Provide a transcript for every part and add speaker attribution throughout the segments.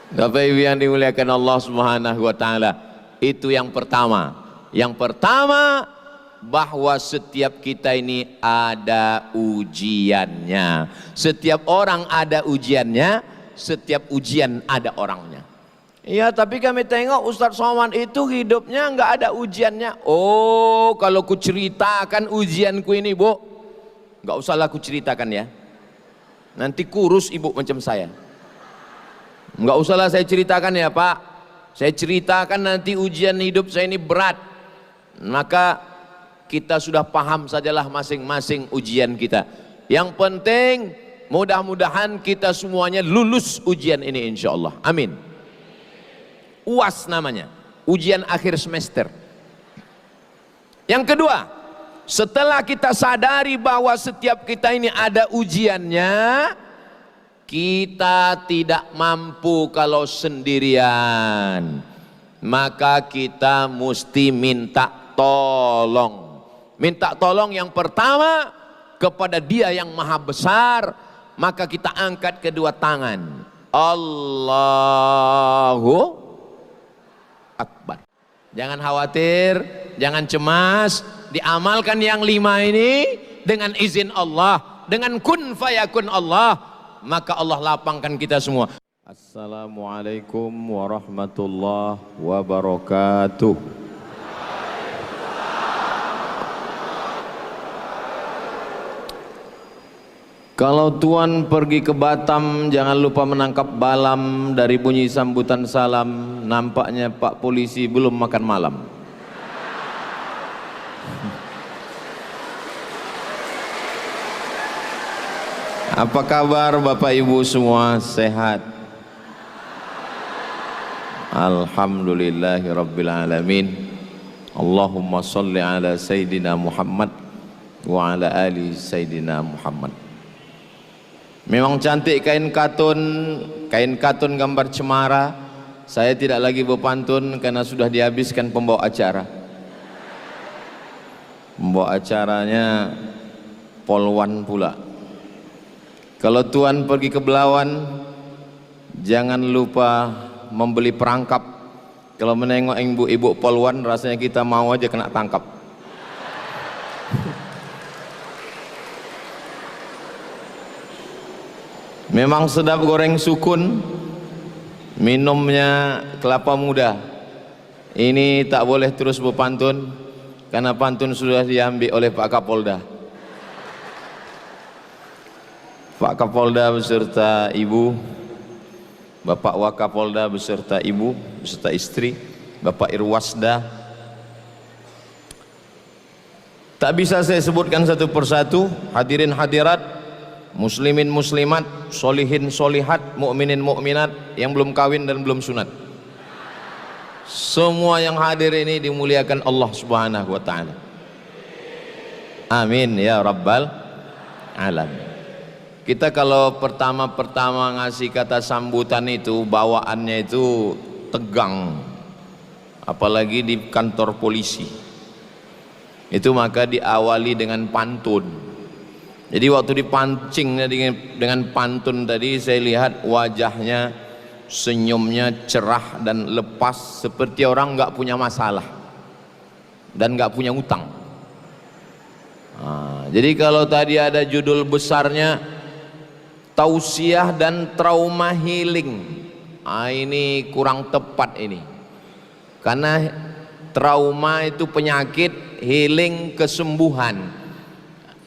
Speaker 1: Bapak Ibu yang dimuliakan Allah Subhanahu wa taala, itu yang pertama. Yang pertama, bahwa setiap kita ini ada ujiannya. Setiap orang ada ujiannya, setiap ujian ada orangnya. Iya, tapi kami tengok Ustadz Somad itu hidupnya nggak ada ujiannya. Oh, kalau ku ceritakan ujianku ini, Bu, nggak usahlah ku ceritakan ya. Nanti kurus ibu macam saya. Nggak usahlah saya ceritakan ya Pak. Saya ceritakan nanti ujian hidup saya ini berat. Maka kita sudah paham sajalah masing-masing ujian kita. Yang penting mudah-mudahan kita semuanya lulus ujian ini insya Allah. Amin. UAS namanya, ujian akhir semester. Yang kedua, setelah kita sadari bahwa setiap kita ini ada ujiannya, kita tidak mampu kalau sendirian, maka kita mesti minta tolong. Minta tolong yang pertama kepada Dia yang Maha Besar, maka kita angkat kedua tangan. Allahu Akbar. Jangan khawatir, jangan cemas, diamalkan yang 5 ini dengan izin Allah, dengan kun fayakun Allah, maka Allah lapangkan kita semua. Assalamualaikum warahmatullahi wabarakatuh. Kalau Tuan pergi ke Batam, jangan lupa menangkap balam. Dari bunyi sambutan salam, nampaknya Pak Polisi belum makan malam. Apa kabar Bapak Ibu semua, sehat? Alhamdulillahirabbil alamin. Allahumma sholli ala Sayyidina Muhammad wa ala ali Sayyidina Muhammad. Memang cantik kain katun gambar cemara. Saya tidak lagi berpantun karena sudah dihabiskan pembawa acara. Pembawa acaranya polwan pula. Kalau Tuan pergi ke Belawan, jangan lupa membeli perangkap. Kalau menengok ibu-ibu polwan, rasanya kita mau aja kena tangkap. Memang sedap goreng sukun, minumnya kelapa muda. Ini tak boleh terus berpantun, karena pantun sudah diambil oleh Pak Kapolda. Pak Kapolda beserta ibu, Bapak Wakapolda beserta ibu, beserta istri, Bapak Irwasda. Tak bisa saya sebutkan satu persatu, hadirin hadirat, muslimin muslimat, solihin solihat, mukminin mukminat yang belum kawin dan belum sunat. Semua yang hadir ini dimuliakan Allah Subhanahu wa taala. Amin ya rabbal alamin. Kita kalau pertama-pertama ngasih kata sambutan itu, bawaannya itu tegang. Apalagi di kantor polisi. Itu maka diawali dengan pantun. Jadi waktu dipancing dengan pantun tadi, saya lihat wajahnya, senyumnya cerah dan lepas seperti orang nggak punya masalah dan nggak punya utang. Jadi kalau tadi ada judul besarnya tausiah dan trauma healing, ini kurang tepat ini, karena trauma itu penyakit, healing kesembuhan.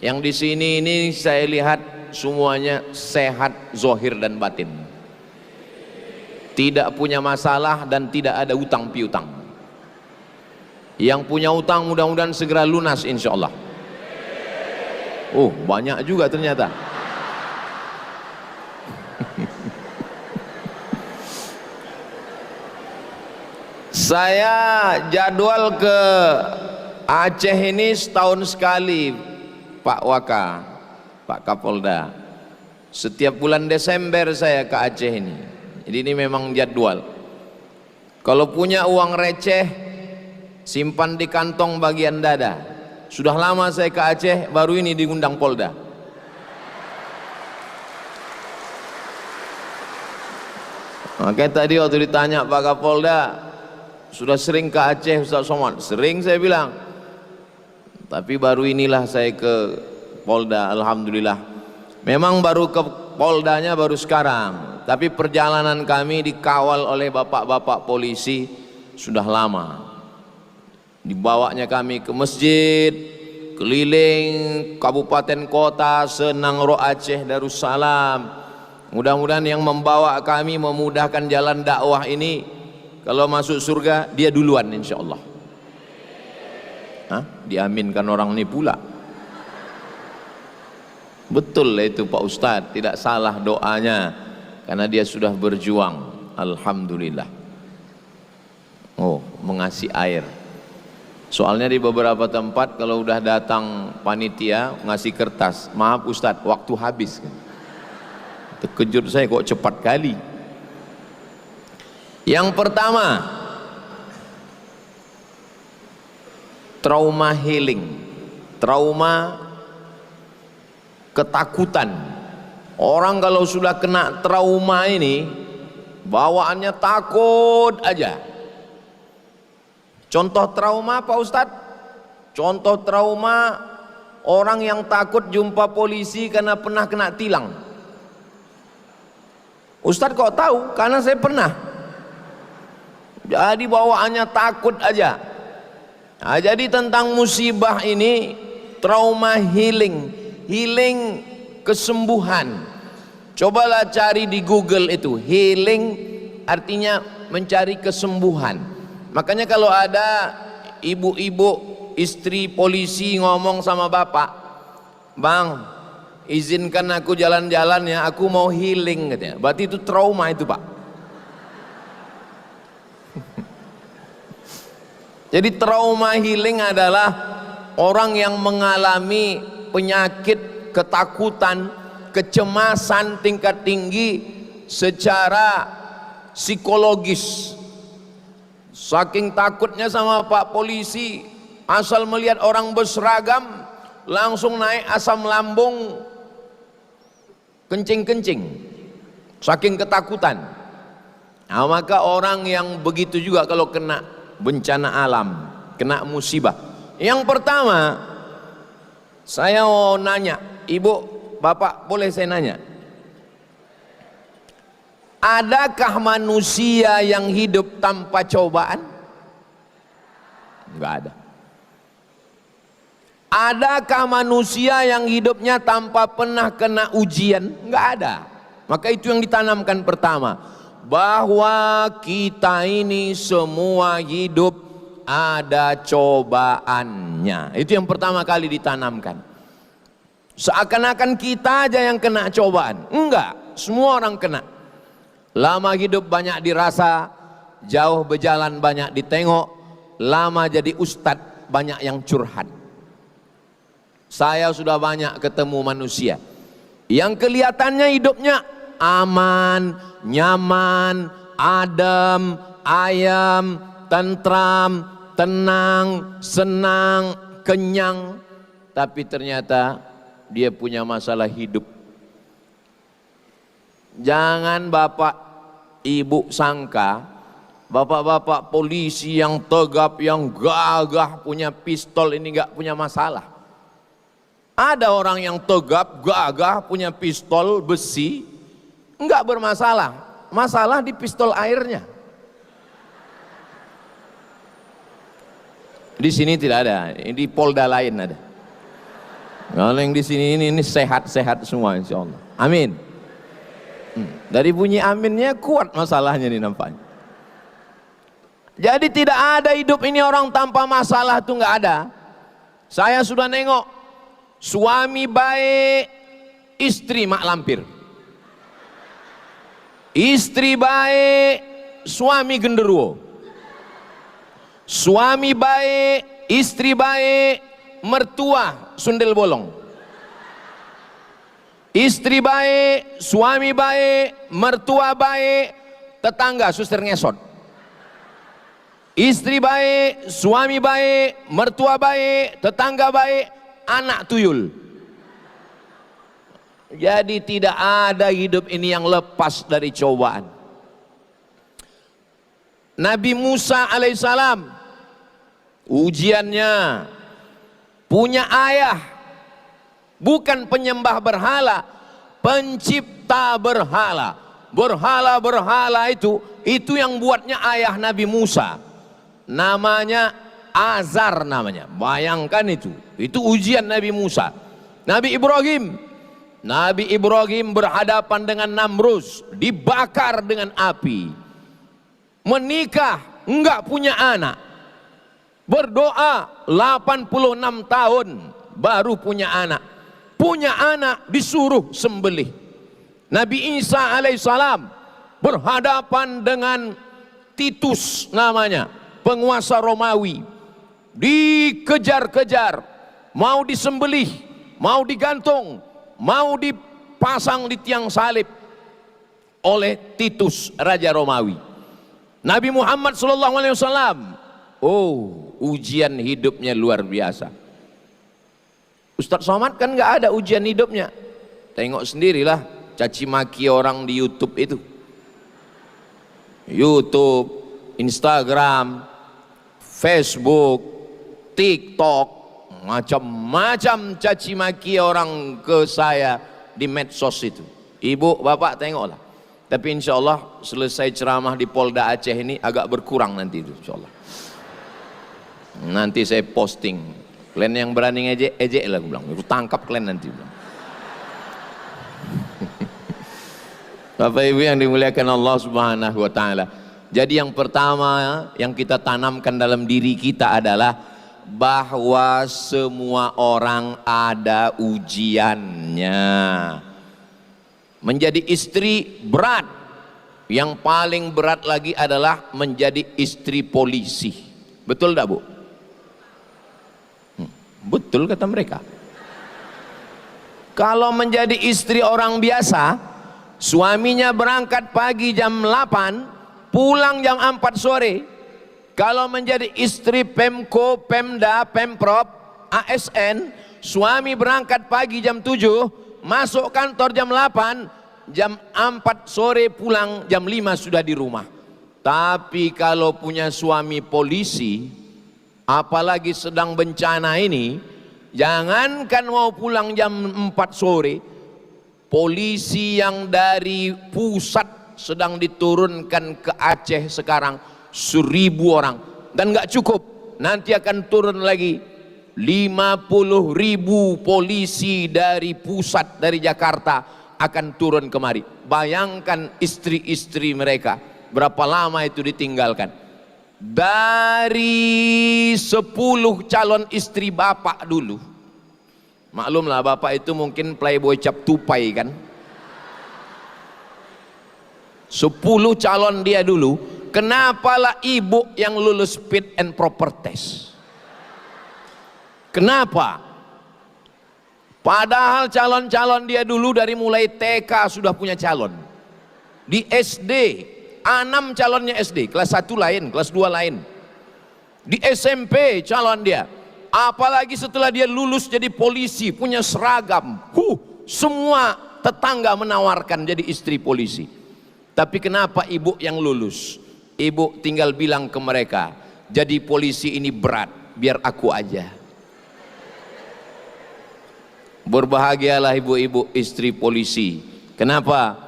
Speaker 1: Yang di sini ini saya lihat semuanya sehat zahir dan batin, tidak punya masalah dan tidak ada utang piutang. Yang punya utang mudah-mudahan segera lunas insya Allah. Oh, banyak juga ternyata. Saya jadwal ke Aceh ini setahun sekali, Pak Waka, Pak Kapolda. Setiap bulan Desember saya ke Aceh ini. Jadi ini memang jadwal. Kalau punya uang receh, simpan di kantong bagian dada. Sudah lama saya ke Aceh, baru ini diundang Polda. Makanya tadi waktu ditanya Pak Kapolda, sudah sering ke Aceh Ustaz Somad? Sering saya bilang. Tapi baru inilah saya ke Polda, alhamdulillah. Memang baru ke Poldanya baru sekarang, tapi perjalanan kami dikawal oleh bapak-bapak polisi sudah lama. Dibawanya kami ke masjid, keliling kabupaten kota, Senangro Aceh Darussalam. Mudah-mudahan yang membawa kami memudahkan jalan dakwah ini, kalau masuk surga dia duluan insya Allah. Diaminkan orang ini pula. Betul itu Pak Ustadz, tidak salah doanya, karena dia sudah berjuang. Alhamdulillah. Oh, mengasih air. Soalnya di beberapa tempat kalau udah datang panitia ngasih kertas, maaf Ustadz, waktu habis. Terkejut saya, kok cepat kali. Yang pertama, trauma healing, trauma ketakutan. Orang kalau sudah kena trauma ini bawaannya takut aja. Contoh trauma Pak Ustadz, contoh trauma orang yang takut jumpa polisi karena pernah kena tilang. Ustadz kok tahu? Karena saya pernah. Jadi bawaannya takut aja. Nah, jadi tentang musibah ini, trauma healing, healing kesembuhan. Cobalah cari di Google itu, healing artinya mencari kesembuhan. Makanya kalau ada ibu-ibu istri polisi ngomong sama bapak, Bang, izinkan aku jalan-jalan ya, aku mau healing katanya. Berarti itu trauma itu Pak. Jadi trauma healing adalah orang yang mengalami penyakit, ketakutan, kecemasan tingkat tinggi secara psikologis. Saking takutnya sama Pak polisi, asal melihat orang berseragam langsung naik asam lambung, kencing-kencing, saking ketakutan. Nah, maka orang yang begitu juga kalau kena bencana alam, kena musibah. Yang pertama, saya mau nanya, Ibu, Bapak, boleh saya nanya? Adakah manusia yang hidup tanpa cobaan? Enggak ada. Adakah manusia yang hidupnya tanpa pernah kena ujian? Enggak ada. Maka itu yang ditanamkan pertama, bahwa kita ini semua hidup ada cobaannya. Itu yang pertama kali ditanamkan. Seakan-akan kita aja yang kena cobaan. Enggak, semua orang kena. Lama hidup banyak dirasa, jauh berjalan banyak ditengok, lama jadi ustadz banyak yang curhat. Saya sudah banyak ketemu manusia yang kelihatannya hidupnya aman, nyaman, adem, ayam, tentram, tenang, senang, kenyang, tapi ternyata dia punya masalah hidup. Jangan bapak ibu sangka bapak-bapak polisi yang tegap, yang gagah, punya pistol ini nggak punya masalah. Ada orang yang tegap, gagah, punya pistol besi, nggak bermasalah. Masalah di pistol airnya. Di sini tidak ada, di Polda lain ada. Kalau yang di sini ini sehat-sehat semua insya Allah. Amin. Dari bunyi aminnya kuat masalahnya nih nampaknya. Jadi tidak ada hidup ini orang tanpa masalah, itu nggak ada. Saya sudah nengok suami baik, istri mak lampir. Istri baik, suami genderuwo. Suami baik, istri baik, mertua sundel bolong. Istri baik, suami baik, mertua baik, tetangga suster ngesot. Istri baik, suami baik, mertua baik, tetangga baik, anak tuyul. Jadi tidak ada hidup ini yang lepas dari cobaan. Nabi Musa alaihissalam, ujiannya punya ayah, bukan penyembah berhala, pencipta berhala. Berhala-berhala itu yang buatnya ayah Nabi Musa. Namanya Azar namanya. Bayangkan itu ujian Nabi Musa. Nabi Ibrahim berhadapan dengan Namrus, dibakar dengan api. Menikah, enggak punya anak. Berdoa 86 tahun baru punya anak. Punya anak disuruh sembelih. Nabi Isa alaihissalam berhadapan dengan Titus namanya, penguasa Romawi. Dikejar-kejar, mau disembelih, mau digantung, mau dipasang di tiang salib oleh Titus, raja Romawi. Nabi Muhammad SAW, ujian hidupnya luar biasa. Ustadz Somad kan nggak ada ujian hidupnya. Tengok sendirilah caci maki orang di YouTube itu. YouTube, Instagram, Facebook, TikTok, macam-macam caci maki orang ke saya di medsos itu. Ibu, bapak tengoklah. Tapi insya Allah selesai ceramah di Polda Aceh ini agak berkurang nanti itu insya Allah. Nanti saya posting. Kalian yang berani ngejek, ejek lah, gue bilang. Aku tangkap kalian nanti. Bapak Ibu yang dimuliakan Allah Subhanahu wa Ta'ala. Jadi yang pertama yang kita tanamkan dalam diri kita adalah bahwa semua orang ada ujiannya. Menjadi istri berat. Yang paling berat lagi adalah menjadi istri polisi. Betul tak, Bu? Betul kata mereka. Kalau menjadi istri orang biasa, suaminya berangkat pagi jam 8, pulang jam 4 sore. Kalau menjadi istri Pemko, Pemda, Pemprov, ASN, suami berangkat pagi jam 7, masuk kantor jam 8, jam 4 sore pulang jam 5 sudah di rumah. Tapi kalau punya suami polisi, apalagi sedang bencana ini, jangankan mau pulang jam 4 sore, polisi yang dari pusat sedang diturunkan ke Aceh sekarang 1.000 orang, dan nggak cukup, nanti akan turun lagi 50.000 polisi dari pusat, dari Jakarta akan turun kemari. Bayangkan istri-istri mereka berapa lama itu ditinggalkan. Dari 10 calon istri bapak dulu, maklumlah bapak itu mungkin playboy cap tupai kan, 10 calon dia dulu. Kenapalah ibu yang lulus fit and proper test? Kenapa? Padahal calon-calon dia dulu dari mulai TK sudah punya calon. Di SD 6 calonnya SD, kelas 1 lain, kelas 2 lain. Di SMP calon dia. Apalagi setelah dia lulus jadi polisi, punya seragam. Semua tetangga menawarkan jadi istri polisi. Tapi kenapa ibu yang lulus? Ibu tinggal bilang ke mereka, jadi polisi ini berat, biar aku aja. Berbahagialah ibu-ibu istri polisi. Kenapa?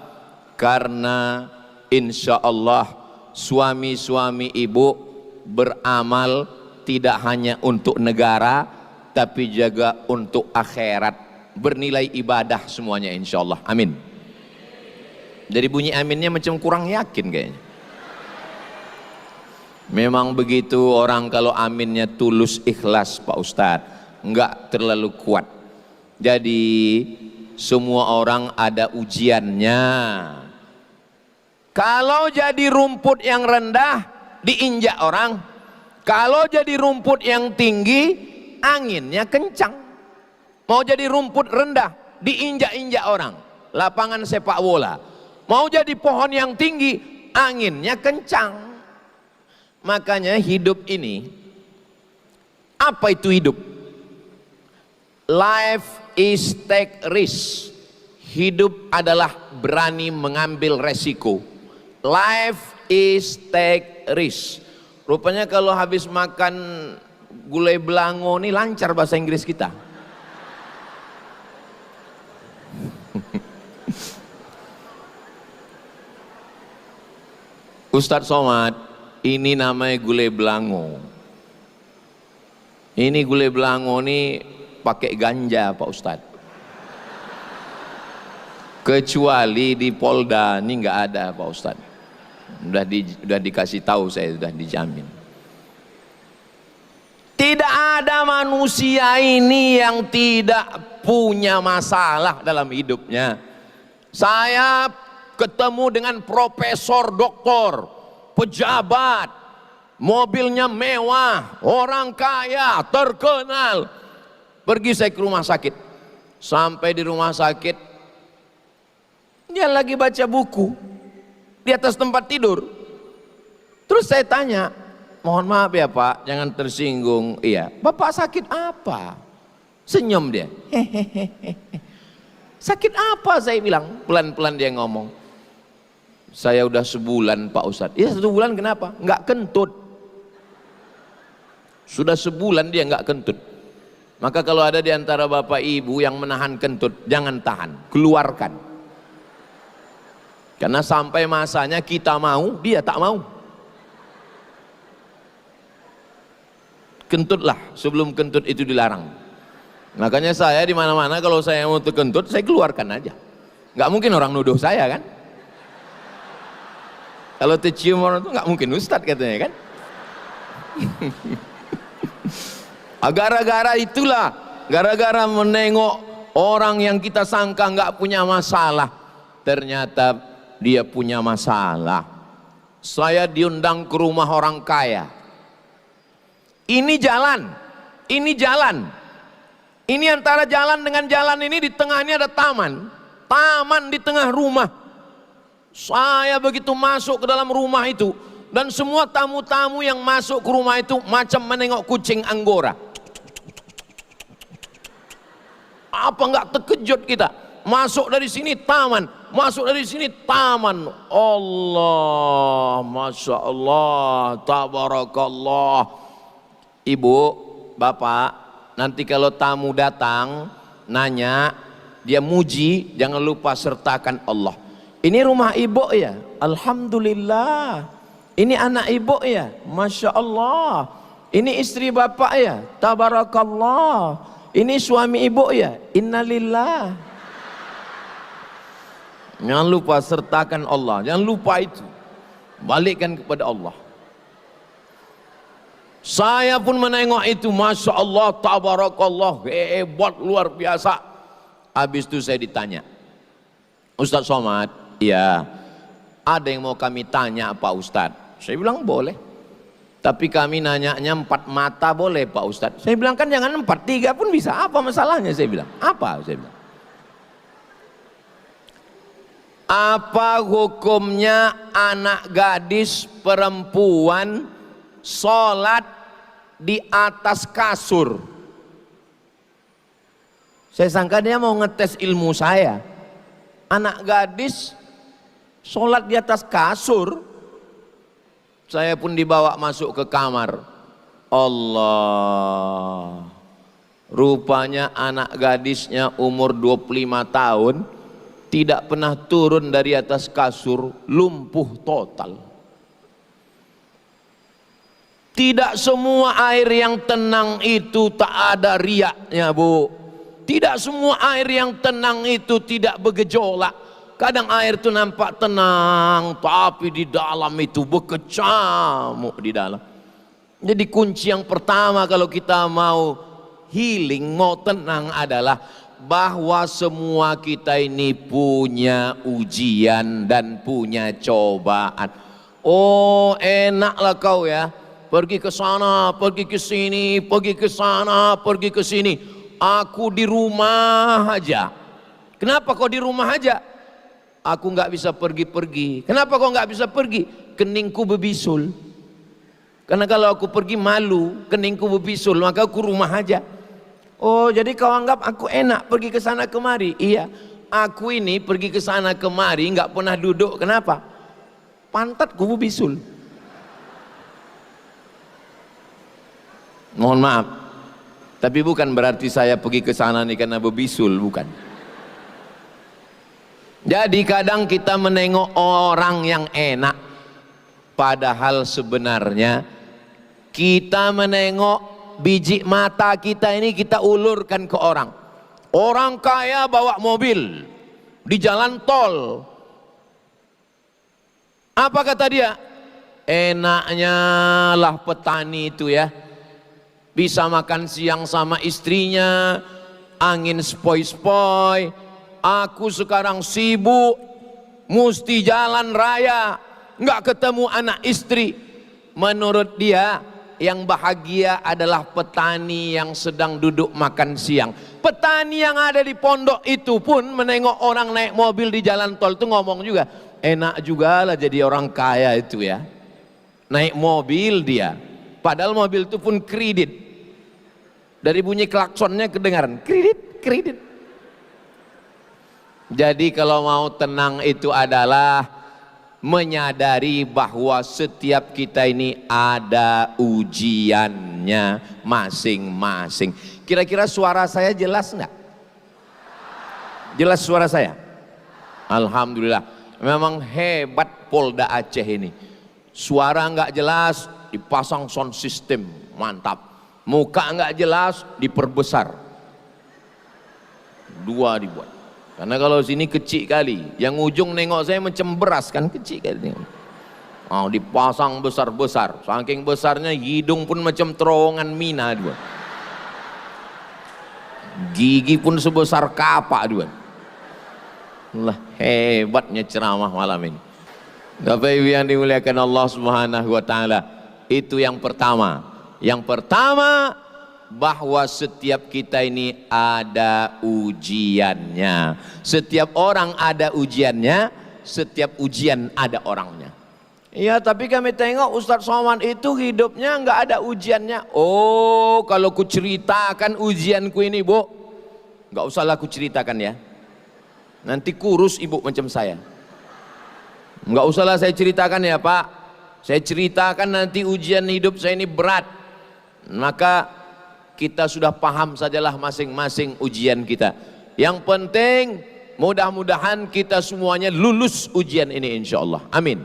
Speaker 1: Karena insya Allah suami-suami ibu beramal tidak hanya untuk negara, tapi juga untuk akhirat, bernilai ibadah semuanya insya Allah. Amin. Dari bunyi aminnya macam kurang yakin kayaknya. Memang begitu orang kalau aminnya tulus ikhlas Pak Ustadz, enggak terlalu kuat. Jadi semua orang ada ujiannya. Kalau jadi rumput yang rendah diinjak orang, kalau jadi rumput yang tinggi anginnya kencang. Mau jadi rumput rendah diinjak-injak orang, lapangan sepak bola. Mau jadi pohon yang tinggi anginnya kencang. Makanya hidup ini, apa itu hidup? Life is take risk. Hidup adalah berani mengambil resiko. Life is take risk. Rupanya kalau habis makan gulai belango ini lancar bahasa Inggris kita. Ustadz Somad, ini namanya gulai belango. Ini gulai belango ini pakai ganja Pak Ustadz. Kecuali di Polda ini nggak ada Pak Ustadz. Udah dikasih tahu saya, sudah dijamin. Tidak ada manusia ini yang tidak punya masalah dalam hidupnya. Saya ketemu dengan profesor, doktor, pejabat, mobilnya mewah, orang kaya, terkenal. Pergi saya ke rumah sakit. Sampai di rumah sakit, dia lagi baca buku di atas tempat tidur. Terus saya tanya, mohon maaf ya Pak, jangan tersinggung. Iya, Bapak sakit apa? Senyum dia. Hehehe. Sakit apa saya bilang? Pelan-pelan dia ngomong. Saya udah sebulan Pak Ustadz. Iya 1 bulan kenapa? Nggak kentut. Sudah sebulan dia nggak kentut. Maka kalau ada di antara bapak ibu yang menahan kentut, jangan tahan, keluarkan. Karena sampai masanya kita mau, dia tak mau. Kentutlah sebelum kentut itu dilarang. Makanya saya di mana-mana kalau saya mau kentut, saya keluarkan aja. Nggak mungkin orang nuduh saya kan? Kalau tercium orang itu nggak mungkin Ustadz katanya kan? Gara-gara itulah, gara-gara menengok orang yang kita sangka nggak punya masalah, ternyata dia punya masalah. Saya diundang ke rumah orang kaya. Ini jalan, ini jalan. Ini antara jalan dengan jalan ini di tengahnya ada taman. Taman di tengah rumah. Saya begitu masuk ke dalam rumah itu, dan semua tamu-tamu yang masuk ke rumah itu macam menengok kucing Anggora. Apa enggak terkejut kita? Masuk dari sini taman, masuk dari sini taman. Allah, Masya Allah, Tabarakallah. Ibu, Bapak, nanti kalau tamu datang nanya, dia muji, jangan lupa sertakan Allah. Ini rumah ibu ya, Alhamdulillah. Ini anak ibu ya, Masya Allah. Ini istri bapak ya, Tabarakallah. Ini suami ibu ya, Innalillah. Jangan lupa sertakan Allah, jangan lupa itu. Balikkan kepada Allah. Saya pun menengok itu, Masya Allah, Tabarakallah, hebat, luar biasa. Habis itu saya ditanya, Ustadz Somad, ya ada yang mau kami tanya Pak Ustadz? Saya bilang boleh. Tapi kami nanyanya 4 mata boleh Pak Ustadz? Saya bilang kan jangan 4, 3 pun bisa. Apa masalahnya? Saya bilang. Apa? Saya bilang. Apa hukumnya anak gadis perempuan sholat di atas kasur? Saya sangka dia mau ngetes ilmu saya. Anak gadis sholat di atas kasur. Saya pun dibawa masuk ke kamar. Allah, rupanya anak gadisnya umur 25 tahun, tidak pernah turun dari atas kasur, lumpuh total. Tidak semua air yang tenang itu tak ada riaknya, Bu. Tidak semua air yang tenang itu tidak bergejolak. Kadang air itu nampak tenang, tapi di dalam itu berkecamuk di dalam. Jadi kunci yang pertama kalau kita mau healing, mau tenang adalah bahwa semua kita ini punya ujian dan punya cobaan. Oh, enaklah kau ya, pergi ke sana, pergi ke sini, pergi ke sana, pergi ke sini. Aku di rumah aja. Kenapa kau di rumah aja? Aku nggak bisa pergi-pergi. Kenapa kau nggak bisa pergi? Keningku berbisul. Karena kalau aku pergi malu, keningku berbisul, maka aku rumah aja. Oh, jadi kau anggap aku enak pergi ke sana kemari? Iya, aku ini pergi ke sana kemari nggak pernah duduk. Kenapa? pantat kubu bisul. Mohon maaf, tapi bukan berarti saya pergi ke sana nih karena berbisul, bukan. Jadi kadang kita menengok orang yang enak, padahal sebenarnya kita menengok biji mata kita ini kita ulurkan ke orang. Orang kaya bawa mobil di jalan tol. Apa kata dia? Enaknya lah petani itu ya, bisa makan siang sama istrinya, angin sepoi-sepoi. Aku sekarang sibuk, mesti jalan raya, nggak ketemu anak istri. Menurut dia, yang bahagia adalah petani yang sedang duduk makan siang. Petani yang ada di pondok itu pun menengok orang naik mobil di jalan tol itu ngomong juga, enak juga lah jadi orang kaya itu ya. Naik mobil dia, padahal mobil itu pun kredit. Dari bunyi klaksonnya kedengaran, kredit, kredit. Jadi kalau mau tenang itu adalah menyadari bahwa setiap kita ini ada ujiannya masing-masing. Kira-kira suara saya jelas nggak? Jelas suara saya? Alhamdulillah. Memang hebat Polda Aceh ini. Suara nggak jelas dipasang sound system, mantap. Muka nggak jelas diperbesar. Dua dibuat. Karena kalau sini kecil kali, yang ujung nengok saya macam beras kan, kecil kali. Oh, dipasang besar-besar, saking besarnya hidung pun macam terowongan mina dua. Gigi pun sebesar kapak dua. Lah hebatnya ceramah malam ini. Bapak Ibu yang dimuliakan Allah Subhanahu wa taala, itu yang pertama. Yang pertama, bahwa setiap kita ini ada ujiannya. Setiap orang ada ujiannya, setiap ujian ada orangnya. Iya, tapi kami tengok Ustadz Somad itu hidupnya nggak ada ujiannya. Oh, kalau ku ceritakan ujianku ini, Bu, nggak usahlah ku ceritakan ya. Nanti kurus ibu macam saya. Nggak usahlah saya ceritakan ya Pak. Saya ceritakan nanti ujian hidup saya ini berat. Maka kita sudah paham sajalah masing-masing ujian kita. Yang penting mudah-mudahan kita semuanya lulus ujian ini insya Allah. Amin.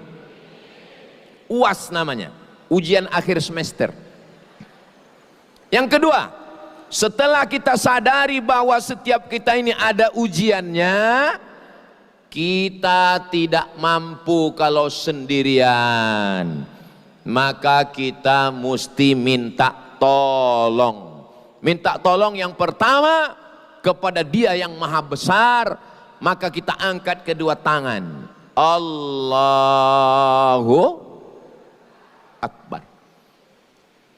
Speaker 1: UAS namanya, ujian akhir semester. Yang kedua, setelah kita sadari bahwa setiap kita ini ada ujiannya, kita tidak mampu kalau sendirian, maka kita mesti minta tolong. Minta tolong yang pertama kepada Dia yang Maha Besar, maka kita angkat kedua tangan. Allahu Akbar.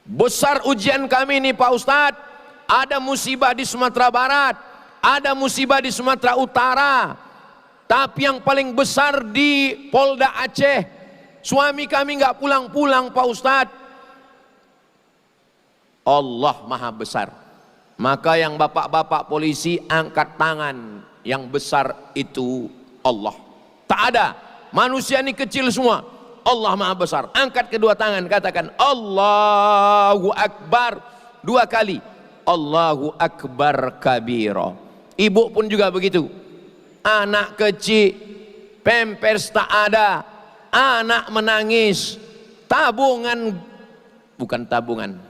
Speaker 1: Besar ujian kami ini Pak Ustadz. Ada musibah di Sumatera Barat, ada musibah di Sumatera Utara, tapi yang paling besar di Polda Aceh. Suami kami nggak pulang-pulang Pak Ustadz. Allah Maha Besar. Maka yang bapak-bapak polisi angkat tangan. Yang besar itu Allah. Tak ada. Manusia ini kecil semua. Allah Maha Besar. Angkat kedua tangan, katakan Allahu Akbar 2 kali. Allahu Akbar kabira. Ibu pun juga begitu. Anak kecil, pampers tak ada, anak menangis, tabungan, bukan tabungan,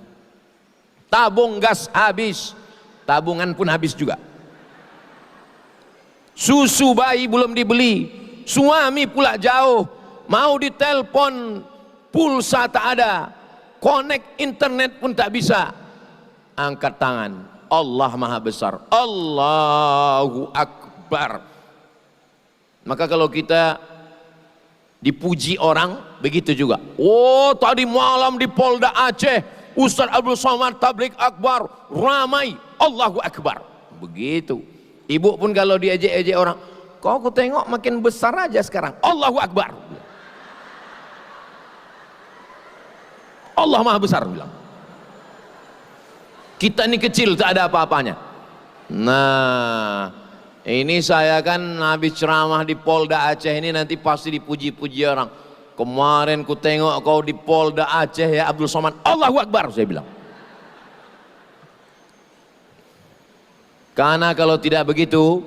Speaker 1: tabung gas habis, tabungan pun habis juga. Susu bayi belum dibeli, suami pula jauh, mau ditelepon pulsa tak ada, connect internet pun tak bisa. Angkat tangan, Allah Maha Besar, Allahu Akbar. Maka kalau kita dipuji orang, begitu juga. Oh, tadi malam di Polda Aceh, Ustadz Abdul Somad tablik akbar, ramai, Allahu Akbar. Begitu. Ibu pun kalau diejek-ejek orang, kau aku tengok makin besar aja sekarang, Allahu Akbar. Allah Maha Besar bilang. Kita ini kecil, tak ada apa-apanya. Nah, ini saya kan habis ceramah di Polda Aceh ini nanti pasti dipuji-puji orang. kemarin ku tengok kau di Polda Aceh ya Abdul Somad, Allahu Akbar, saya bilang. Karena kalau tidak begitu,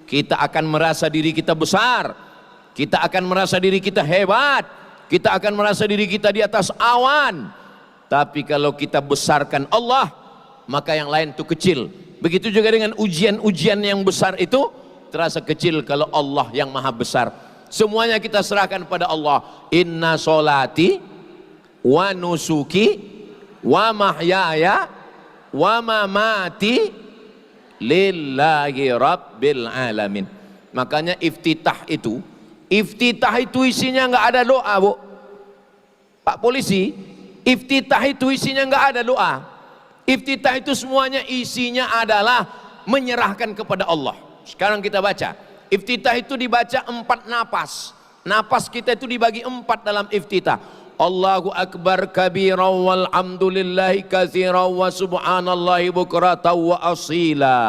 Speaker 1: kita akan merasa diri kita besar, kita akan merasa diri kita hebat, kita akan merasa diri kita di atas awan. Tapi kalau kita besarkan Allah, maka yang lain itu kecil. Begitu juga dengan ujian-ujian yang besar itu terasa kecil kalau Allah yang maha besar. Semuanya kita serahkan pada Allah. Inna solati wa nusuki wa mahyaya wa mamati lillahi rabbil alamin. Makanya iftitah itu isinya nggak ada doa, Bu. Pak polisi, iftitah itu isinya nggak ada doa. Iftitah itu semuanya isinya adalah menyerahkan kepada Allah. Sekarang kita baca, iftitah itu dibaca 4 napas. Napas kita itu dibagi 4 dalam iftitah. Allahu Akbar kabira walhamdulillahi katsira wa subhanallahi bukratan wa asila.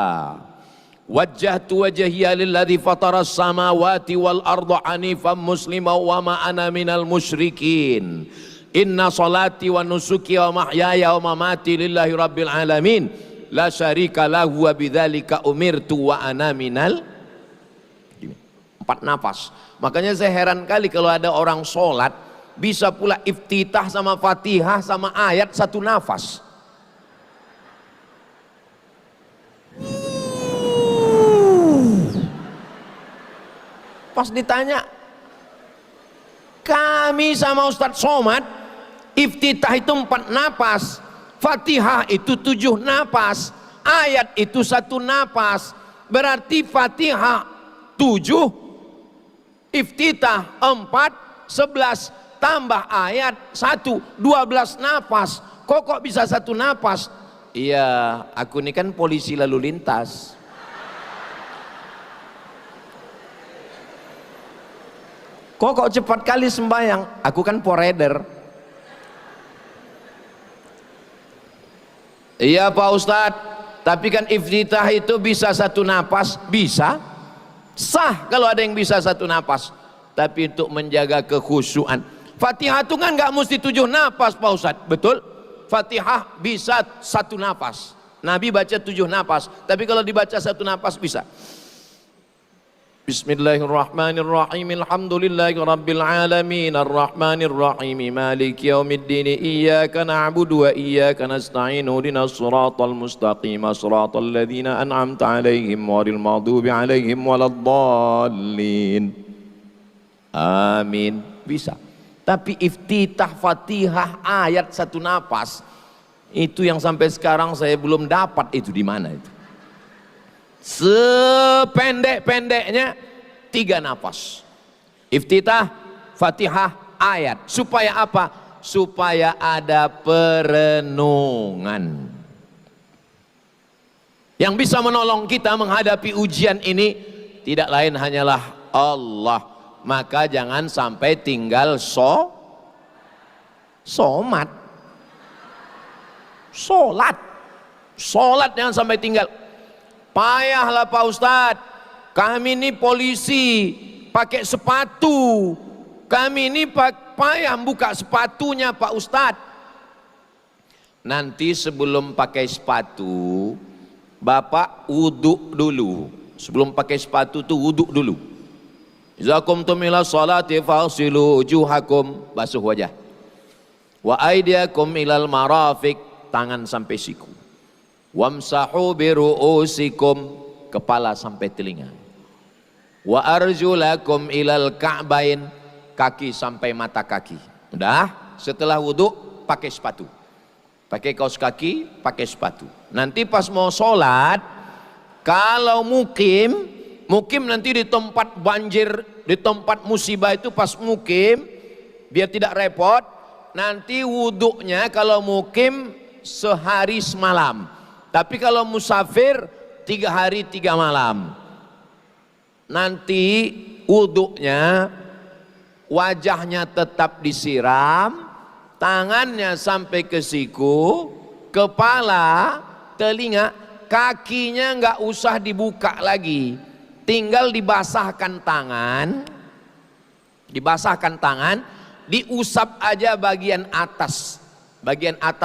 Speaker 1: Wajjahtu wajhiya lilladzi fataras samawati wal arda hanifan musliman wa ma ana minal musyrikin. Inna salati wa nusuki wa mahyaya wa mamati lillahi rabbil alamin. La syarika lahu wa bidzalika umirtu wa ana minal. 4 nafas. Makanya saya heran kali kalau ada orang sholat bisa pula iftitah sama Fatihah sama ayat 1 nafas. Pas ditanya, kami sama Ustadz Somad iftitah itu 4 napas, Fatihah itu 7 napas, ayat itu 1 napas. Berarti Fatihah 7, iftitah 4, 11 tambah ayat 1, 12 napas. Kok bisa 1 napas? Iya, aku ini kan polisi lalu lintas. Kok cepat kali sembahyang? Aku kan poreder. Iya Pak Ustadz, tapi kan iftitah itu bisa 1 napas, bisa. Sah kalau ada yang bisa 1 napas. Tapi untuk menjaga kekhusyuan, Fatihah itu kan nggak mesti 7 napas Pak Ustadz, betul? Fatihah bisa 1 napas. Nabi baca 7 napas, tapi kalau dibaca 1 napas bisa. Bismillahirrahmanirrahim. Alhamdulillahi rabbil alamin arrahmanir rahim maliki yaumiddin iyyaka na'budu wa iyyaka nasta'in ihdinas siratal mustaqim siratal ladzina an'amta 'alaihim ghairil maghdubi 'alaihim waladdallin. Amin. Bisa. Tapi iftitah Fatihah ayat 1 napas itu yang sampai sekarang saya belum dapat itu di mana itu. Sependek-pendeknya 3 napas. Iftitah, Fatihah, ayat. Supaya apa? Supaya ada perenungan. Yang bisa menolong kita menghadapi ujian ini tidak lain hanyalah Allah. Maka jangan sampai tinggal somat. Sholat jangan sampai tinggal. Payahlah Pak Ustadz, kami ini polisi pakai sepatu, kami ini payah buka sepatunya Pak Ustadz. Nanti sebelum pakai sepatu, Bapak wudhu dulu. Sebelum pakai sepatu tuh wudhu dulu. Iza qumtum ila sholati faghsilu wujuhakum, basuh wajah. Wa aydiyakum ilal marafiq, tangan sampai siku. Wamsahu biru'usikum, kepala sampai telinga. Wa arjulakum ilal ka'bain, kaki sampai mata kaki. Udah, setelah wudhu pakai sepatu. Pakai kaos kaki, pakai sepatu. Nanti pas mau sholat, kalau mukim nanti di tempat banjir, di tempat musibah itu pas mukim, biar tidak repot, nanti wudhunya kalau mukim sehari semalam. Tapi kalau musafir 3 hari 3 malam. Nanti wudhunya wajahnya tetap disiram, tangannya sampai ke siku, kepala, telinga, kakinya nggak usah dibuka lagi. Tinggal dibasahkan tangan, diusap aja bagian atas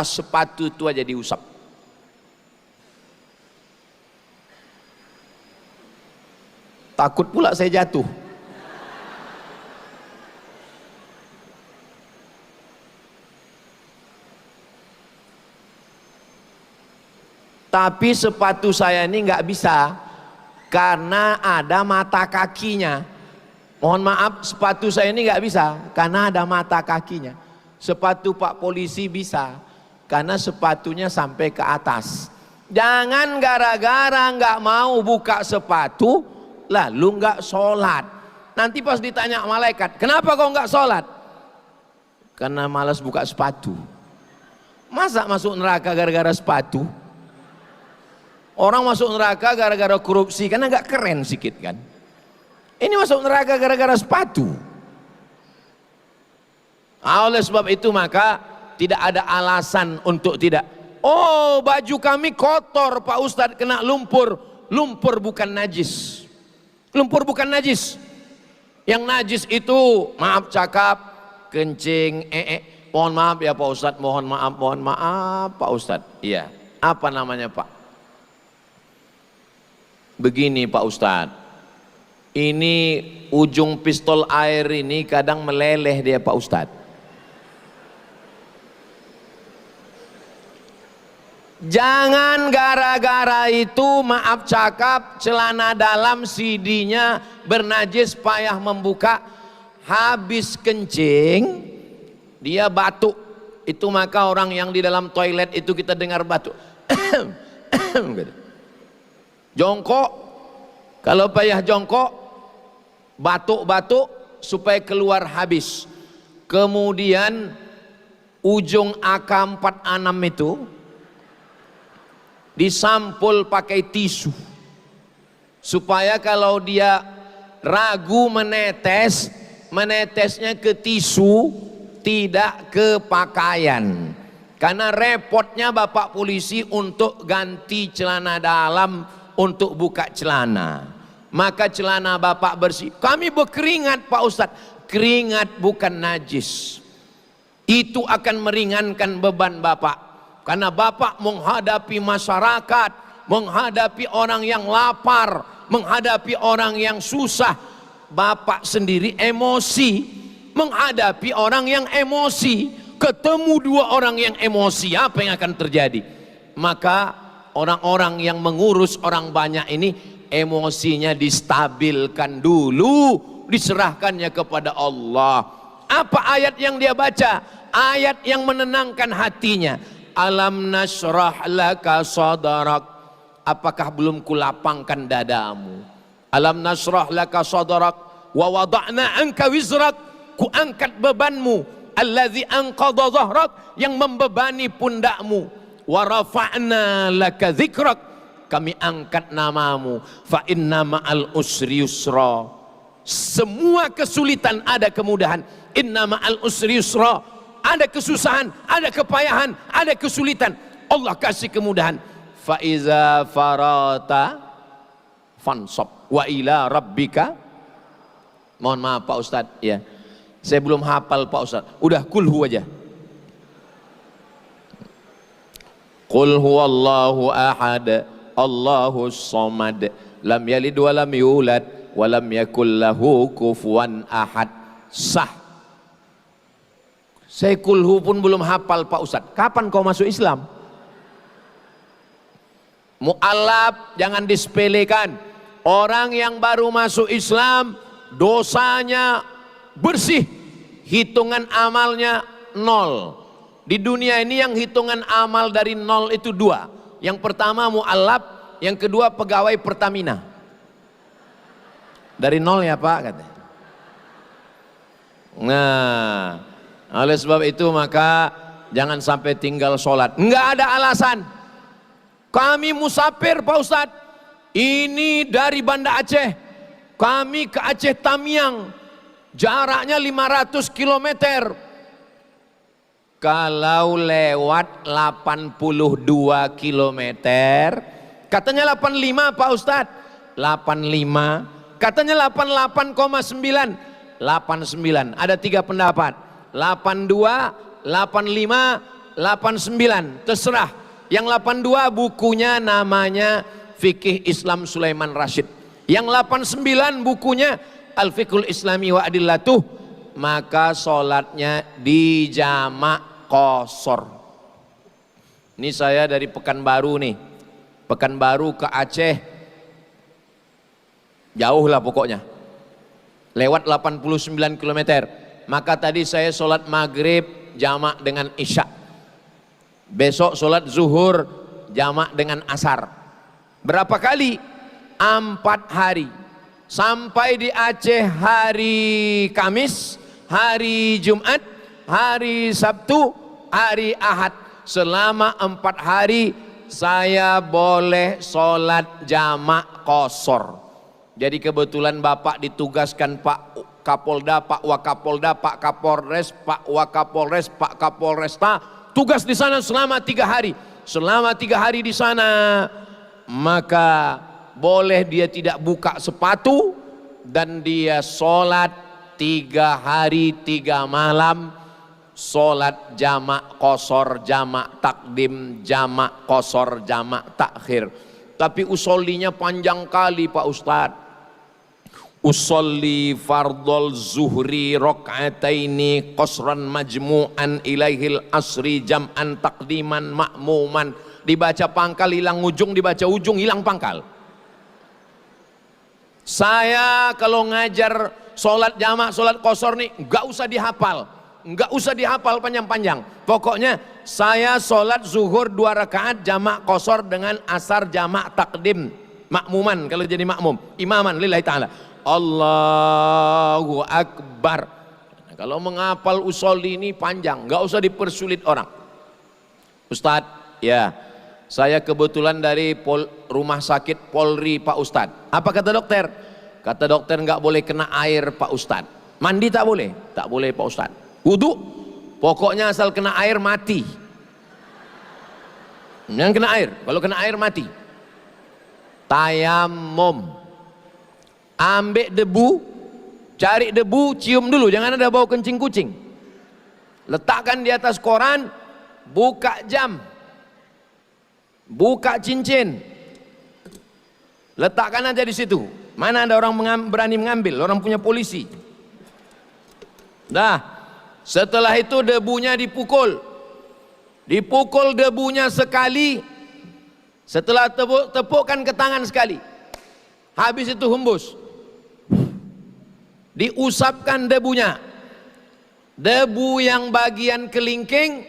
Speaker 1: sepatu itu aja diusap. Takut pula saya jatuh. Tapi sepatu saya ini nggak bisa karena ada mata kakinya. Mohon maaf, sepatu saya ini nggak bisa karena ada mata kakinya. Sepatu Pak Polisi bisa karena sepatunya sampai ke atas. Jangan gara-gara nggak mau buka sepatu lalu nggak sholat. Nanti pas ditanya malaikat, kenapa kau nggak sholat? Karena malas buka sepatu. Masa masuk neraka gara-gara sepatu? Orang masuk neraka gara-gara korupsi karena nggak keren sikit kan. Ini masuk neraka gara-gara sepatu. Oleh sebab itu maka tidak ada alasan untuk tidak. Oh, baju kami kotor Pak Ustadz kena lumpur. Lumpur bukan najis. Lumpur bukan najis. Yang najis itu, maaf cakap, kencing, mohon maaf ya Pak Ustadz, mohon maaf Pak Ustadz. Iya, apa namanya Pak? Begini Pak Ustadz, ini ujung pistol air ini kadang meleleh dia Pak Ustadz. Jangan gara-gara itu maaf cakap celana dalam CD-nya bernajis payah membuka, habis kencing dia batuk. Itu maka orang yang di dalam toilet itu kita dengar batuk. Jongkok, kalau payah jongkok, batuk-batuk supaya keluar habis. Kemudian ujung AK46 itu disampul pakai tisu. Supaya kalau dia ragu menetes, menetesnya ke tisu, tidak ke pakaian. Karena repotnya Bapak Polisi untuk ganti celana dalam, untuk buka celana, maka celana Bapak bersih. Kami berkeringat Pak Ustadz, keringat bukan najis. Itu akan meringankan beban Bapak, karena Bapak menghadapi masyarakat, menghadapi orang yang lapar, menghadapi orang yang susah. Bapak sendiri emosi, menghadapi orang yang emosi, ketemu dua orang yang emosi, apa yang akan terjadi? Maka orang-orang yang mengurus orang banyak ini emosinya distabilkan dulu, diserahkannya kepada Allah. Apa ayat yang dia baca? Ayat yang menenangkan hatinya. Alam nasrah laka sadrak. Apakah belum kulapangkan dadamu? Alam nasrah laka sadrak wa wada'na anka wizrak. Kuangkat bebanmu. Allazi anqadha dhahrak, yang membebani pundakmu. Wa rafa'na laka dzikrak, kami angkat namamu. Fa inna ma'al usri yusra. Semua kesulitan ada kemudahan. Inna ma'al usri yusra. Ada kesusahan, ada kepayahan, ada kesulitan, Allah kasih kemudahan. Fa iza farata fansab wa ila rabbika. Mohon maaf Pak Ustadz ya, saya belum hafal Pak Ustadz. Udah kulhu aja. Qul huwallahu ahad, Allahus samad, lam yalid wa lam yulad wa lam yakul lahu kufuwan ahad. Sah. Saya kulhu pun belum hafal Pak Ustadz. Kapan kau masuk Islam? Mu'alaf jangan disepelekan. Orang yang baru masuk Islam dosanya bersih, hitungan amalnya 0. Di dunia ini yang hitungan amal dari 0 itu 2. Yang pertama mu'alaf, yang kedua pegawai Pertamina. Dari 0 ya Pak katanya. Nah, oleh sebab itu maka jangan sampai tinggal sholat. Enggak ada alasan. Kami musafir Pak Ustadz, ini dari Banda Aceh, kami ke Aceh Tamiang, jaraknya 500 km. Kalau lewat 82 km, katanya 85 Pak Ustadz, 85, katanya 88,9, 89, ada 3 pendapat. 82, 85, 89, terserah. Yang 82 bukunya namanya Fikih Islam Sulaiman Rasyid. Yang 89 bukunya Al-Fiqhul Islami wa Adillatuh. Maka sholatnya di jamak qashar. Ini saya dari Pekanbaru nih. Pekanbaru ke Aceh. Jauh lah pokoknya. Lewat 89 km. Maka tadi saya sholat maghrib jamak dengan isya. Besok sholat zuhur jamak dengan asar. Berapa kali? 4 hari. Sampai di Aceh hari Kamis, hari Jumat, hari Sabtu, hari Ahad. Selama 4 hari saya boleh sholat jamak qashar. Jadi kebetulan Bapak ditugaskan Pak Kapolda, Pak Wakapolda, Pak Kapolres, Pak Wakapolres, Pak Kapolresta, tugas di sana selama 3 hari. Selama 3 hari di sana, maka boleh dia tidak buka sepatu dan dia sholat 3 hari 3 malam, sholat jamak qashar, jamak takdim, jamak qashar, jamak takhir. Tapi usollinya panjang kali Pak Ustadz. Usolli fardol zuhri rok'ataini qasran majmu'an ilaihil asri jam'an takdiman ma'muman. Dibaca pangkal hilang ujung, dibaca ujung hilang pangkal. Saya kalau ngajar sholat jamak, sholat qashar nih nggak usah dihafal, nggak usah dihafal panjang-panjang. Pokoknya saya sholat zuhur 2 rakaat jamak qashar dengan asar jamak takdim makmuman. Kalau jadi makmum, imaman lillahi ta'ala, Allahu Akbar. Nah, kalau menghafal usolli ini panjang, nggak usah dipersulit orang. Ustadz, ya saya kebetulan dari rumah sakit Polri Pak Ustadz. Apa kata dokter? Kata dokter nggak boleh kena air Pak Ustadz. Mandi tak boleh? Tak boleh Pak Ustadz. Wudu? Pokoknya asal kena air mati. Jangan kena air, kalau kena air mati. Tayamum. Ambil debu, cari debu, cium dulu, jangan ada bau kencing kucing. Letakkan di atas koran, buka jam, buka cincin, letakkan aja di situ. Mana ada orang berani mengambil, orang punya polisi. Dah, setelah itu debunya dipukul, dipukul debunya sekali. Setelah tepukkan ke tangan sekali, habis itu hembus. Diusapkan debunya, debu yang bagian kelingking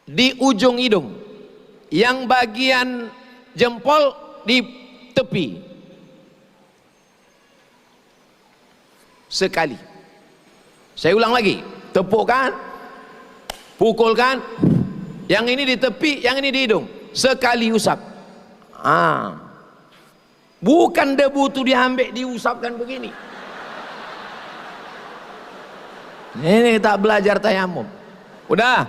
Speaker 1: di ujung hidung, yang bagian jempol di tepi. Sekali. Saya ulang lagi, tepukkan, pukulkan, yang ini di tepi, yang ini di hidung, sekali usap. Bukan debu itu diambil diusapkan begini. Ini tak belajar tayamum. Udah,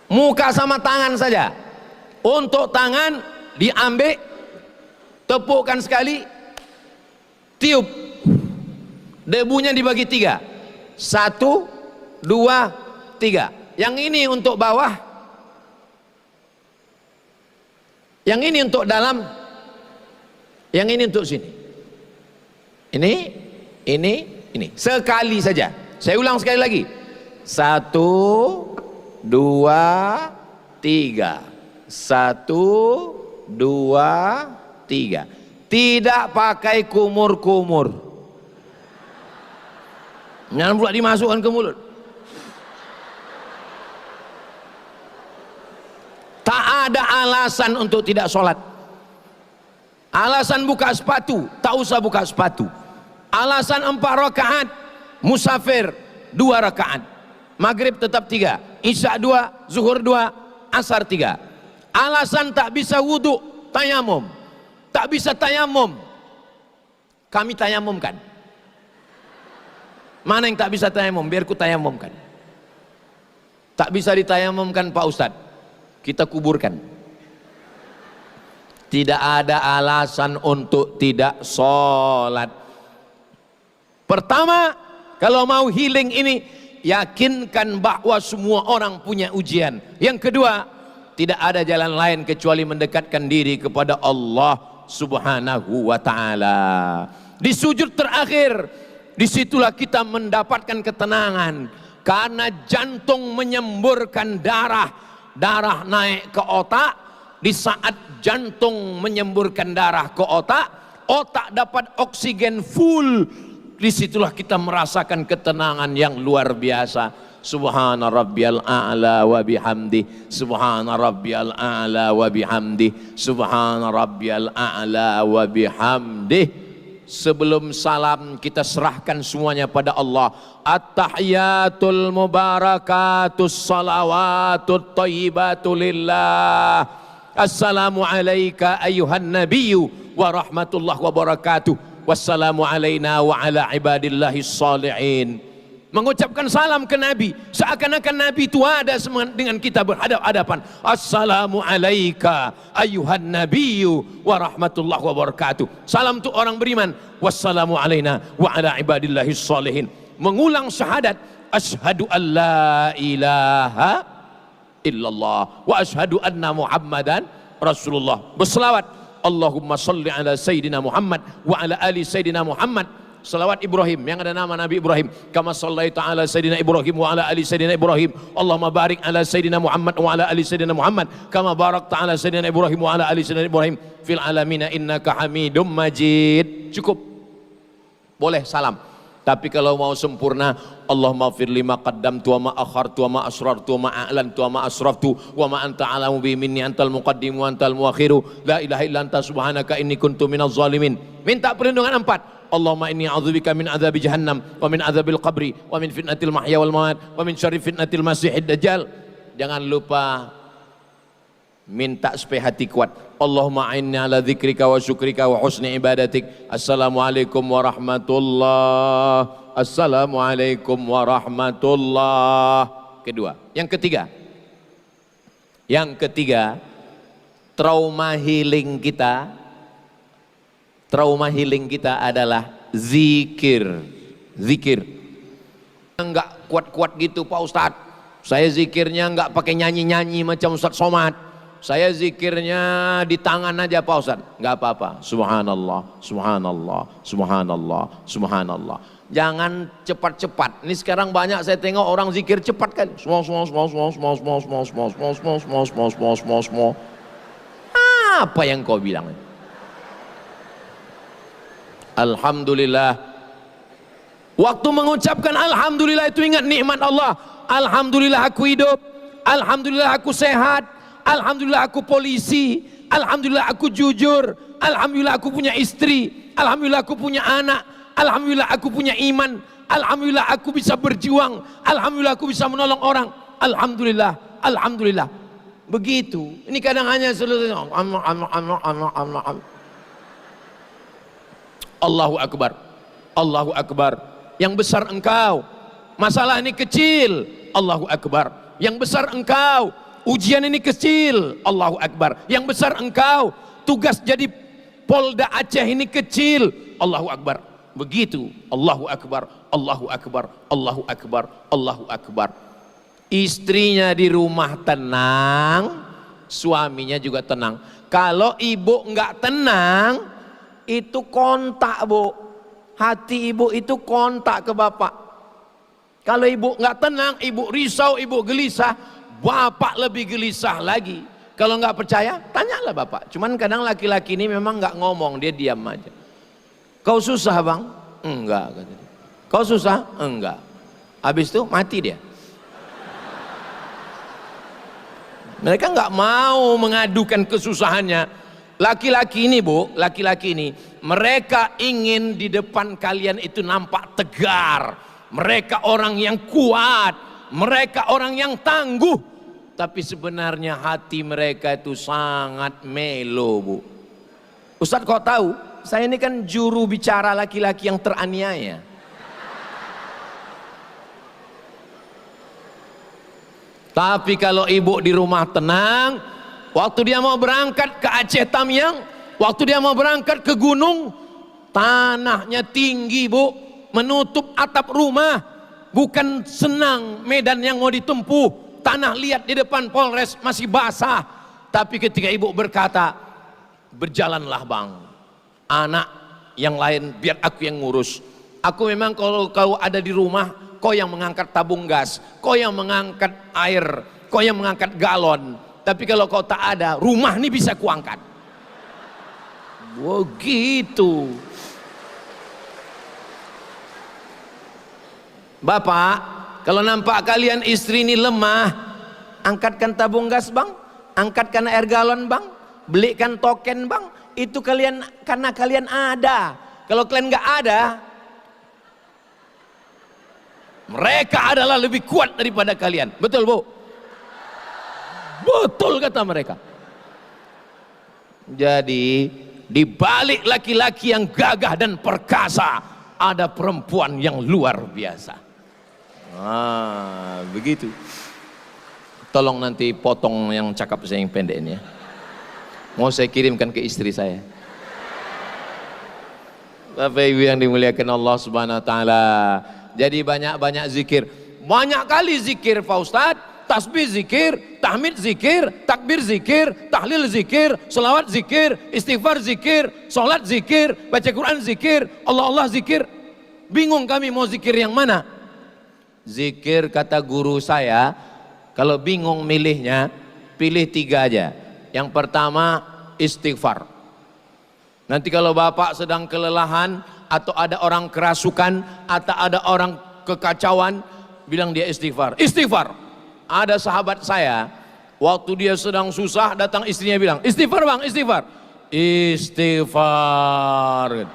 Speaker 1: muka sama tangan saja. Untuk tangan diambil, tepukkan sekali, tiup. Debunya dibagi 3. 1, 2, 3. Yang ini untuk bawah, yang ini untuk dalam, yang ini untuk sini. Ini. Sekali saja. Saya ulang sekali lagi. 1, 2, 3. 1, 2, 3. Tidak pakai kumur-kumur. Jangan pula dimasukkan ke mulut. Tak ada alasan untuk tidak sholat. Alasan buka sepatu, tak usah buka sepatu. Alasan 4 rakaat, musafir 2 rakaat. Maghrib tetap 3, isya 2, zuhur 2, asar 3. Alasan tak bisa wudhu, tayamum. Tak bisa tayamum, kami tayamumkan. Mana yang tak bisa tayamum? Biar ku tayamumkan. Tak bisa ditayamumkan Pak Ustadz, kita kuburkan. Tidak ada alasan untuk tidak sholat. Pertama, Kalau mau healing ini, yakinkan bahwa semua orang punya ujian. Yang kedua, tidak ada jalan lain kecuali mendekatkan diri kepada Allah Subhanahu wa ta'ala. Di sujud terakhir, disitulah kita mendapatkan ketenangan. Karena jantung menyemburkan darah, darah naik ke otak. Di saat jantung menyemburkan darah ke otak, otak dapat oksigen full. Disitulah kita merasakan ketenangan yang luar biasa. Subhana rabbiyal a'la wa bihamdi, subhana rabbiyal a'la wa bihamdi, subhana rabbiyal a'la wa bihamdi. Sebelum salam kita serahkan semuanya pada Allah. At-tahiyatul mubarakatus salawatut thayyibatu lillah. Assalamu alayka ayuhan nabiyyu wa rahmatullahi wa barakatuh. Wassalamu alayna wa ala ibadillahis salihin. Mengucapkan salam ke Nabi seakan-akan Nabi itu ada dengan kita berhadapan. Assalamu alayka ayuhan nabiyyu wa rahmatullahi wa barakatuh. Salam untuk orang beriman. Wassalamu alayna wa ala ibadillahis salihin. Mengulang syahadat asyhadu an la ilaha illallah wa asyhadu anna muhammadan rasulullah. Berselawat Allahumma salli ala sayyidina Muhammad wa ala ali sayyidina Muhammad. Salawat Ibrahim yang ada nama Nabi Ibrahim. Kama sallaita ala sayyidina Ibrahim wa ala ali sayyidina Ibrahim. Allahumma barik ala sayyidina Muhammad wa ala ali sayyidina Muhammad. Kama barakta ala sayyidina Ibrahim wa ala ali sayyidina Ibrahim fil alamina innaka Hamidum Majid. Cukup. Boleh salam. Tapi kalau mau sempurna, Allahumma fir lima qaddamtu wa ma akhartu wa ma asrartu wa ma a'lantu wa ma asraftu wa ma anta alamu bi minni antal muqaddim wa antal muakhiru la ilaha illa anta subhanaka inni kuntu minaz zalimin. Minta perlindungan 4. Allahumma inni a'udzubika min adzabi jahannam wa min adzabil qabri wa min fitnatil mahya wal mamat wa min syarri fitnatil masiihid dajjal. Jangan lupa minta supaya hati kuat. Allahumma a'inni ala dzikrika wa syukrika wa husni ibadatik. Assalamualaikum warahmatullahi. Assalamualaikum warahmatullahi. Kedua. Yang ketiga, trauma healing kita adalah zikir. Enggak kuat-kuat gitu Pak Ustadz. Saya zikirnya enggak pakai nyanyi-nyanyi macam Ustadz Somad. Saya zikirnya di tangan aja Pak Ustadz. Enggak apa-apa. Subhanallah, subhanallah, subhanallah, subhanallah. Jangan cepat-cepat. Ini sekarang banyak saya tengok orang zikir cepat kan. Apa yang kau bilang? Alhamdulillah. Waktu mengucapkan alhamdulillah itu ingat nikmat Allah. Alhamdulillah aku hidup. Alhamdulillah aku sehat. Alhamdulillah aku polisi. Alhamdulillah aku jujur. Alhamdulillah aku punya istri. Alhamdulillah aku punya anak. Alhamdulillah aku punya iman. Alhamdulillah aku bisa berjuang. Alhamdulillah aku bisa menolong orang. Alhamdulillah. Alhamdulillah. Begitu. Ini kadang hanya seluruh Allahu Akbar. Allahu Akbar. Yang besar engkau. Masalah ini kecil. Allahu Akbar. Yang besar engkau. Ujian ini kecil. Allahu Akbar. Yang besar engkau. Tugas jadi Polda Aceh ini kecil. Allahu Akbar. Begitu. Allahu Akbar. Allahu Akbar. Allahu Akbar. Allahu Akbar. Istrinya di rumah tenang, suaminya juga tenang. Kalau ibu enggak tenang, itu kontak Bu. Hati ibu itu kontak ke bapak. Kalau ibu nggak tenang, ibu risau, ibu gelisah, bapak lebih gelisah lagi. Kalau nggak percaya, tanyalah bapak. Cuman kadang laki-laki ini memang nggak ngomong, dia diam aja. Kau susah bang? Enggak. Kau susah? Enggak. Habis itu mati dia. Mereka nggak mau mengadukan kesusahannya. Laki-laki ini Bu, laki-laki ini, mereka ingin di depan kalian itu nampak tegar. Mereka orang yang kuat, mereka orang yang tangguh. Tapi sebenarnya hati mereka itu sangat melo Bu. Ustadz kau tahu, saya ini kan juru bicara laki-laki yang teraniaya. Tapi kalau ibu di rumah tenang, waktu dia mau berangkat ke Aceh Tamiang, waktu dia mau berangkat ke gunung, tanahnya tinggi Bu, menutup atap rumah. Bukan senang medan yang mau ditempuh. Tanah liat di depan Polres masih basah. Tapi ketika ibu berkata, berjalanlah bang, anak yang lain biar aku yang ngurus. Aku memang kalau kau ada di rumah, kau yang mengangkat tabung gas, kau yang mengangkat air, kau yang mengangkat galon. Tapi kalau kau tak ada, rumah ini bisa kuangkat. Begitu. Bapak, kalau nampak kalian istri ini lemah, angkatkan tabung gas bang, angkatkan air galon bang, belikan token bang. Itu kalian karena kalian ada. Kalau kalian nggak ada, mereka adalah lebih kuat daripada kalian. Betul bu? Betul kata mereka. Jadi di balik laki-laki yang gagah dan perkasa ada perempuan yang luar biasa. Begitu. Tolong nanti potong yang cakap saya yang pendek ini ya. Mau saya kirimkan ke istri saya. Bapak Ibu yang dimuliakan Allah Subhanahu wa taala. Jadi banyak-banyak zikir. Banyak kali zikir Pak Ustadz. Tasbih zikir, tahmid zikir, takbir zikir, tahlil zikir, selawat zikir, istighfar zikir, sholat zikir, baca Quran zikir, Allah zikir. Bingung kami mau zikir yang mana? Zikir kata guru saya, kalau bingung milihnya, pilih 3 aja. Yang pertama istighfar. Nanti kalau bapak sedang kelelahan, atau ada orang kerasukan, atau ada orang kekacauan, bilang dia istighfar. Istighfar. Ada sahabat saya, waktu dia sedang susah, datang istrinya bilang, istighfar bang, istighfar. Istighfar.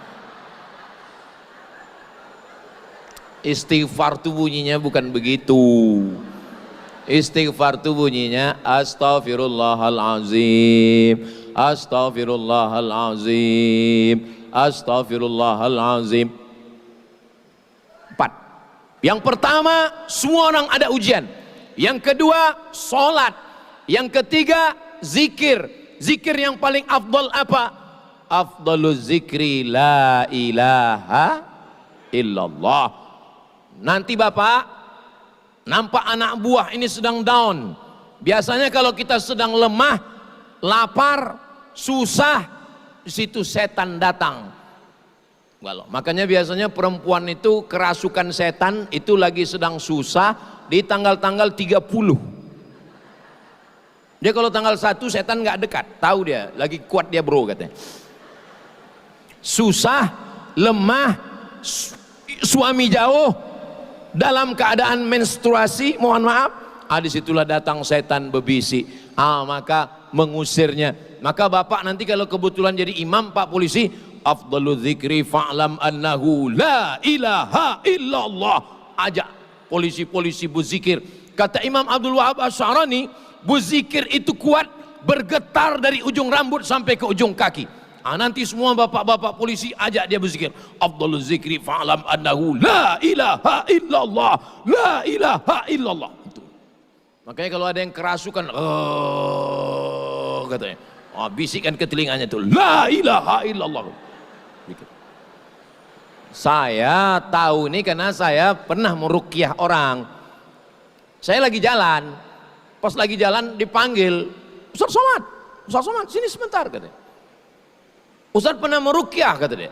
Speaker 1: Istighfar itu bunyinya bukan begitu. Istighfar itu bunyinya astaghfirullahalazim, astaghfirullahalazim, astaghfirullahalazim. 4. Yang pertama, semua orang ada ujian. Yang kedua, sholat. Yang ketiga, zikir. Zikir yang paling afdal apa? Afdaluz zikri la ilaha illallah. Nanti bapak nampak anak buah ini sedang down. Biasanya kalau kita sedang lemah, lapar, susah, di situ setan datang. Makanya biasanya perempuan itu kerasukan setan itu lagi sedang susah di tanggal-tanggal 30. Dia kalau tanggal 1 setan nggak dekat, tahu dia lagi kuat dia bro katanya. Susah, lemah, suami jauh, dalam keadaan menstruasi, mohon maaf, disitulah datang setan berbisik. Maka mengusirnya. Maka bapak nanti kalau kebetulan jadi imam pak polisi, afdalul dzikri fa'lam annahu la ilaha illallah. Ajak polisi-polisi berzikir. Kata Imam Abdul Wahab Asy'arani, berzikir itu kuat, bergetar dari ujung rambut sampai ke ujung kaki. Nanti semua bapak-bapak polisi ajak dia berzikir. Afdalul dzikri fa'lam annahu la ilaha illallah, la ilaha illallah. Itu. Makanya kalau ada yang kerasukan, katanya, bisikkan ke telinganya itu, la ilaha illallah. Gitu. Saya tahu nih karena saya pernah meruqyah orang. Saya lagi jalan, pas lagi jalan dipanggil, Ustaz Somad, sini sebentar katanya. Ustaz pernah meruqyah kata dia.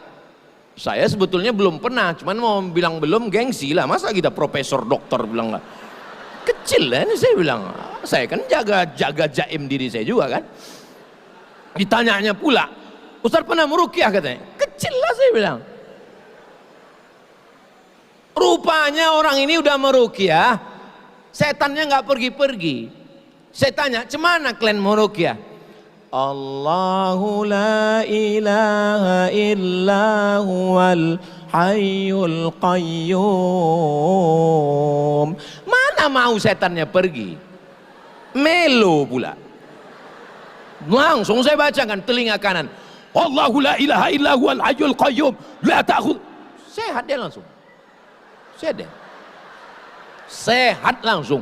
Speaker 1: Saya sebetulnya belum pernah, cuman mau bilang belum gengsi lah. Masa kita profesor dokter bilang lah. Kecil lah ini saya bilang. Saya kan jaga jaim diri saya juga kan. Ditanyanya pula, Ustaz pernah meruqyah katanya. Kecil lah saya bilang. Rupanya orang ini udah meruqyah, setannya nggak pergi-pergi. Saya tanya, cemana kalian meruqyah? Allahu la ilaha illa huwal hayyul qayyum. Mana mau setannya pergi? Melo pula. Langsung saya bacakan telinga kanan. Allahu la ilaha illa huwal hayyul qayyum la ta'khudh. Sehat dia langsung. Sehat langsung.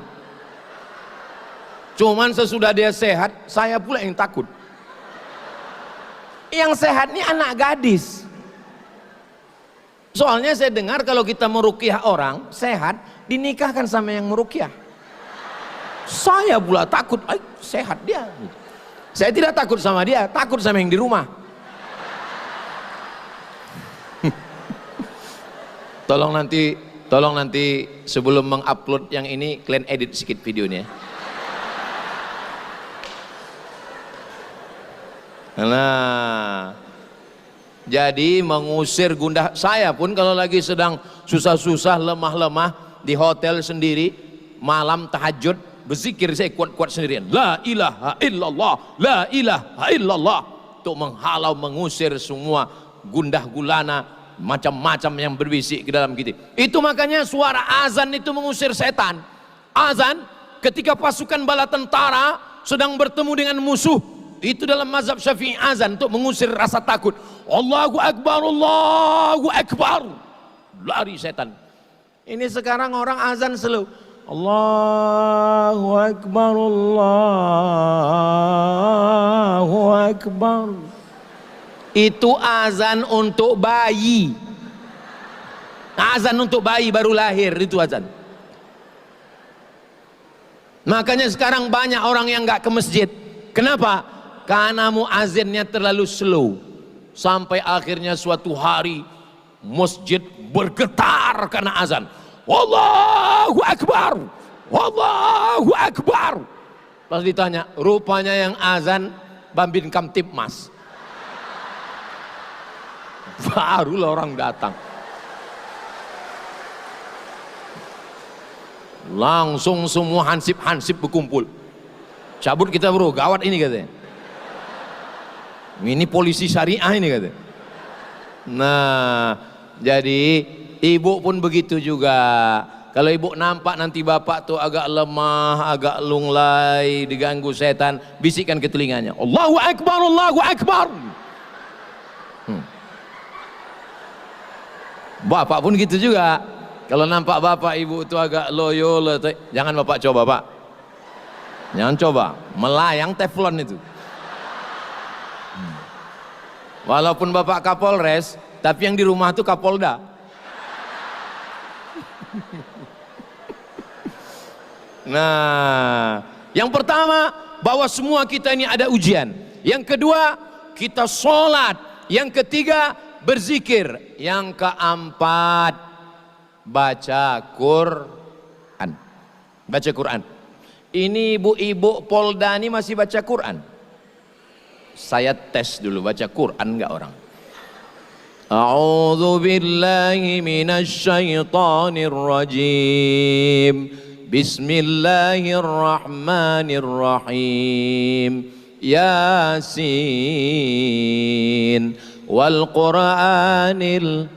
Speaker 1: Cuman sesudah dia sehat, saya pula yang takut. Yang sehat ini anak gadis. Soalnya saya dengar kalau kita meruqyah orang sehat, dinikahkan sama yang meruqyah. Saya pula takut, sehat dia. Saya tidak takut sama dia, takut sama yang di rumah. Tolong nanti sebelum mengupload yang ini, kalian edit sedikit videonya. Nah, jadi mengusir gundah. Saya pun kalau lagi sedang susah-susah, lemah-lemah di hotel sendiri, malam tahajud, berzikir saya kuat-kuat sendirian. La ilaha illallah, la ilaha illallah. Untuk menghalau, mengusir semua gundah gulana, macam-macam yang berbisik ke dalam kita. Itu makanya suara azan itu mengusir setan. Azan ketika pasukan bala tentara sedang bertemu dengan musuh, itu dalam mazhab Syafi'i azan untuk mengusir rasa takut. Allahu Akbar, Allahu Akbar. Lari setan. Ini sekarang orang azan slow. Allahu Akbar, Allahu Akbar. Itu azan untuk bayi. Azan untuk bayi baru lahir, itu azan. Makanya sekarang banyak orang yang nggak ke masjid. Kenapa? Karena muazzinnya terlalu slow. Sampai akhirnya suatu hari masjid bergetar karena azan. Wallahu Akbar, Wallahu Akbar. Pas ditanya, rupanya yang azan Bambin Kamtipmas. Barulah orang datang. Langsung semua hansip-hansip berkumpul. Cabut kita bro, gawat ini katanya. Ini polisi syariah ini katanya. Nah, jadi ibu pun begitu juga. Kalau ibu nampak nanti bapak tuh agak lemah, agak lunglai, diganggu setan, bisikkan ke telinganya. Allahu Akbar, Allahu Akbar. Bapak pun gitu juga. Kalau nampak bapak ibu itu agak loyo, jangan bapak coba pak. Jangan coba, melayang teflon itu. Walaupun bapak Kapolres, tapi yang di rumah itu Kapolda. Nah, yang pertama bahwa semua kita ini ada ujian. Yang kedua kita sholat. Yang ketiga berzikir. Yang keempat baca Quran. Baca Quran. Ini ibu-ibu Polda ini masih baca Quran. Saya tes dulu baca Quran enggak orang. A'udzu billahi minasy syaithanir rajim. Bismillahirrahmanirrahim. Yasin wal Qur'anil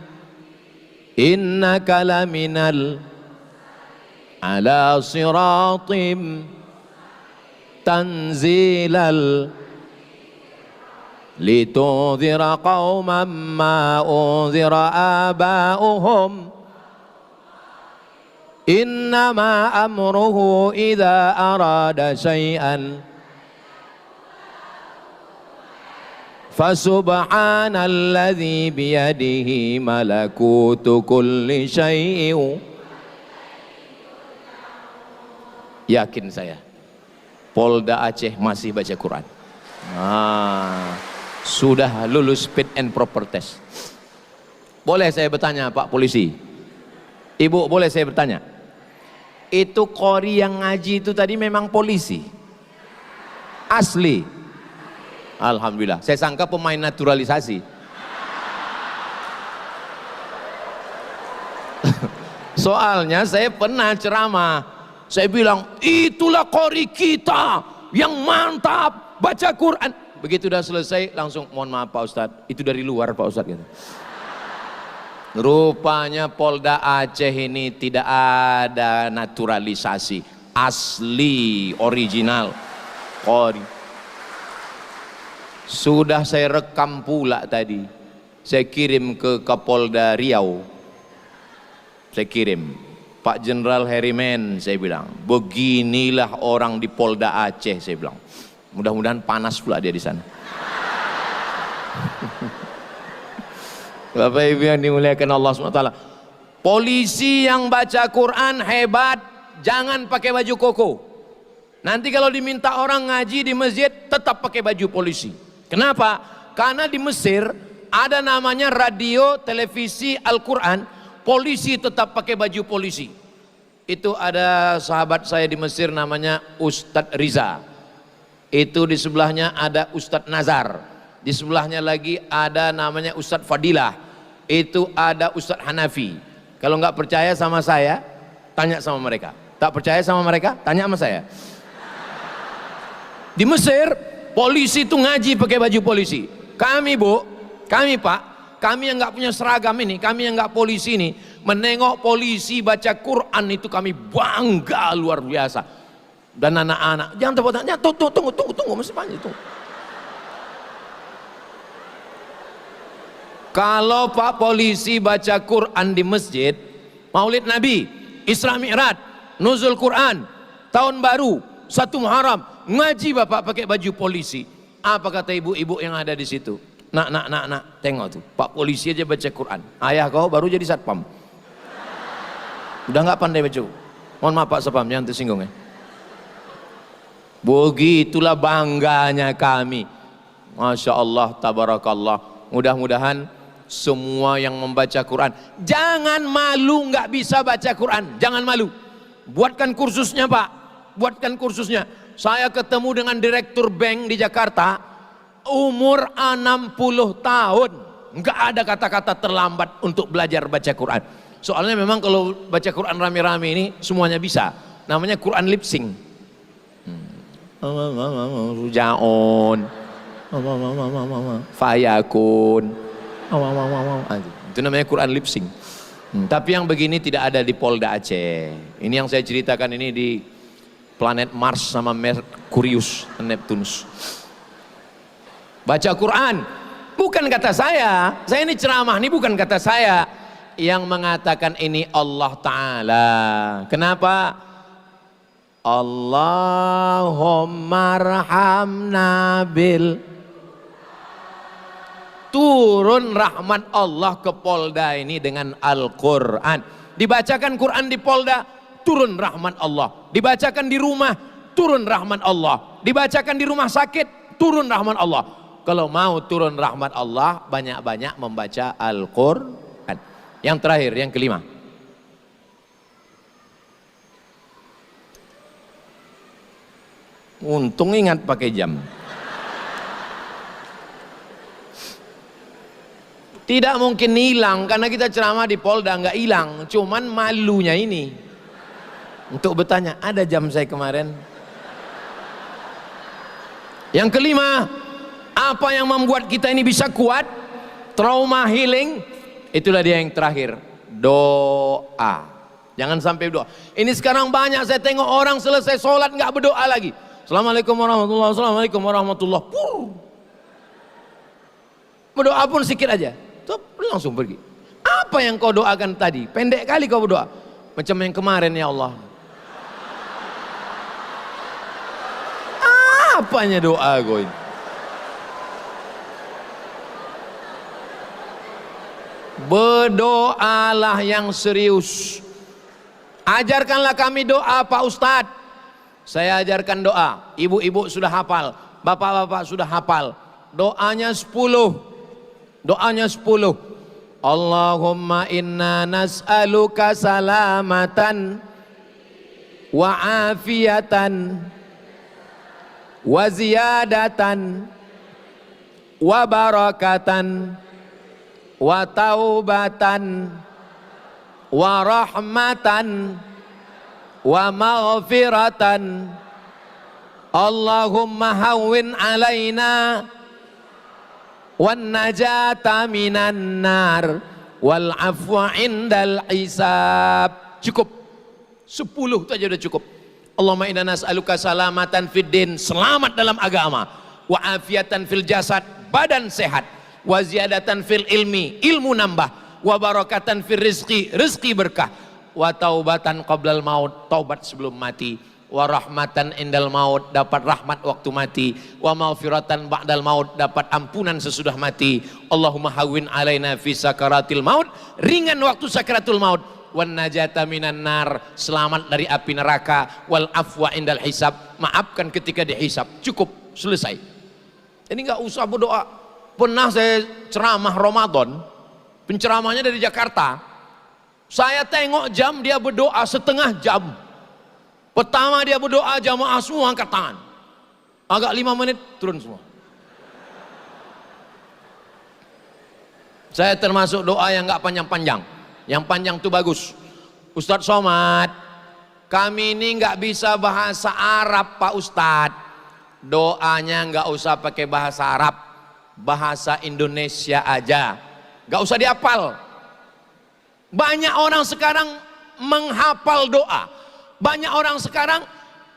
Speaker 1: innaka laminal ala siratim tanzilal litunzira qauman ma unzira aba'uhum innama amruhu idza arada syai'an fasubhanalladzi biyadihi malakutu kulli syai'in. Yakin saya Polda Aceh masih baca Quran. Sudah lulus fit and proper test. Boleh saya bertanya Pak Polisi? Ibu boleh saya bertanya? Itu qori yang ngaji itu tadi memang polisi? Asli? Alhamdulillah, saya sangka pemain naturalisasi. Soalnya saya pernah ceramah, saya bilang itulah qori kita yang mantap baca Quran. Begitu udah selesai langsung mohon maaf Pak Ustadz, itu dari luar Pak Ustadz gitu. Rupanya Polda Aceh ini tidak ada naturalisasi, asli original qori. Sudah saya rekam pula tadi, saya kirim ke Kapolda Riau, saya kirim Pak Jenderal Herimen, saya bilang beginilah orang di Polda Aceh, saya bilang mudah-mudahan panas pula dia di sana. Bapak Ibu yang dimuliakan Allah SWT, polisi yang baca Quran hebat, jangan pakai baju koko. Nanti kalau diminta orang ngaji di masjid tetap pakai baju polisi. Kenapa? Karena di Mesir ada namanya radio, televisi, Al-Quran, polisi tetap pakai baju polisi. Itu ada sahabat saya di Mesir namanya Ustadz Riza. Itu di sebelahnya ada Ustadz Nazar. Di sebelahnya lagi ada namanya Ustadz Fadilah. Itu ada Ustadz Hanafi. Kalau nggak percaya sama saya, tanya sama mereka. Tak percaya sama mereka, tanya sama saya. Di Mesir, polisi itu ngaji pakai baju polisi. Kami Bu, kami Pak, kami yang nggak punya seragam ini, kami yang nggak polisi ini, menengok polisi baca Quran itu kami bangga luar biasa. Dan anak-anak, jangan tepuk tangan, tunggu, masih panjang tunggu. Kalau Pak polisi baca Quran di masjid, Maulid Nabi, Isra Mi'raj, Nuzul Quran, Tahun Baru, 1 Muharram, ngaji Bapak pakai baju polisi. Apa kata ibu-ibu yang ada di situ? Nak, tengok tuh, Pak polisi aja baca Quran. Ayah kau baru jadi satpam. Udah nggak pandai baca. Mohon maaf Pak Satpam, jangan tersinggung ya. Begitulah bangganya kami. Masya Allah, tabarakallah. Mudah-mudahan semua yang membaca Quran, jangan malu nggak bisa baca Quran, jangan malu. Buatkan kursusnya Pak, buatkan kursusnya. Saya ketemu dengan direktur bank di Jakarta, umur 60 tahun, nggak ada kata-kata terlambat untuk belajar baca Quran. Soalnya memang kalau baca Quran rame-rame ini semuanya bisa. Namanya Quran lip sync. Rujaon, Fayakun, itu namanya Quran lip sync. Tapi yang begini tidak ada di Polda Aceh. Ini yang saya ceritakan ini di planet Mars sama Merkurius, Neptunus. Baca Quran bukan kata saya ini ceramah, ini bukan kata saya. Yang mengatakan ini Allah Ta'ala. Kenapa? Allahumma arhamna bil. Turun rahmat Allah ke Polda ini dengan Al-Quran. Dibacakan Quran di Polda, turun rahmat Allah. Dibacakan di rumah, turun rahmat Allah. Dibacakan di rumah sakit, turun rahmat Allah. Kalau mau turun rahmat Allah, banyak-banyak membaca Al-Quran. Yang terakhir, yang kelima. Untung ingat pakai jam. Tidak mungkin hilang karena kita ceramah di Polda nggak hilang, cuman malunya ini untuk bertanya, ada jam saya kemarin. Yang kelima, apa yang membuat kita ini bisa kuat? Trauma healing, itulah dia yang terakhir, doa. Jangan sampai doa. Ini sekarang banyak saya tengok orang selesai sholat nggak berdoa lagi. Assalamualaikum warahmatullahi wabarakatuh. Assalamualaikum warahmatullahi wabarakatuh. Berdoa pun sedikit aja. Tuh, langsung pergi. Apa yang kau doakan tadi? Pendek kali kau berdoa. Macam yang kemarin ya Allah. Apanya doa kau ini? Berdoalah yang serius. Ajarkanlah kami doa Pak Ustadz. Saya ajarkan doa. Ibu-ibu sudah hafal. Bapak-bapak sudah hafal. Doanya 10. Doanya 10. Allahumma inna nas'aluka salamatan wa afiatan wa ziyadatan wa barakatan wa taubatan wa rahmatan wa maghfiratan. Allahumma hawwin alaina wan najata minan nar wal afwa indal hisab. Cukup 10 saja sudah cukup. Allahumma inna nas'aluka salamatan fid din, selamat dalam agama, wa afiatan fil jasad, badan sehat, wa ziyadatan fil ilmi, ilmu nambah, wa barakatan fil rizqi, rizqi berkah, wa taubatan qablal maut, taubat sebelum mati, wa rahmatan indal maut, dapat rahmat waktu mati, wa maghfiratan ba'dal maut, dapat ampunan sesudah mati. Allahumma hawwin alaina fi sakaratil maut, ringan waktu sakaratul maut, wan najata minan nar, selamat dari api neraka, wal afwa indal hisab, maafkan ketika dihisab. Cukup, selesai. Ini nggak usah berdoa. Pernah saya ceramah Ramadan, penceramahnya dari Jakarta. Saya tengok jam, dia berdoa setengah jam. Pertama dia berdoa, jamaah semua angkat tangan. Agak 5 menit, turun semua. Saya termasuk doa yang nggak panjang-panjang. Yang panjang itu bagus. Ustadz Somad, kami ini nggak bisa bahasa Arab Pak Ustadz. Doanya nggak usah pakai bahasa Arab, bahasa Indonesia aja. Nggak usah dihafal. Banyak orang sekarang menghafal doa. Banyak orang sekarang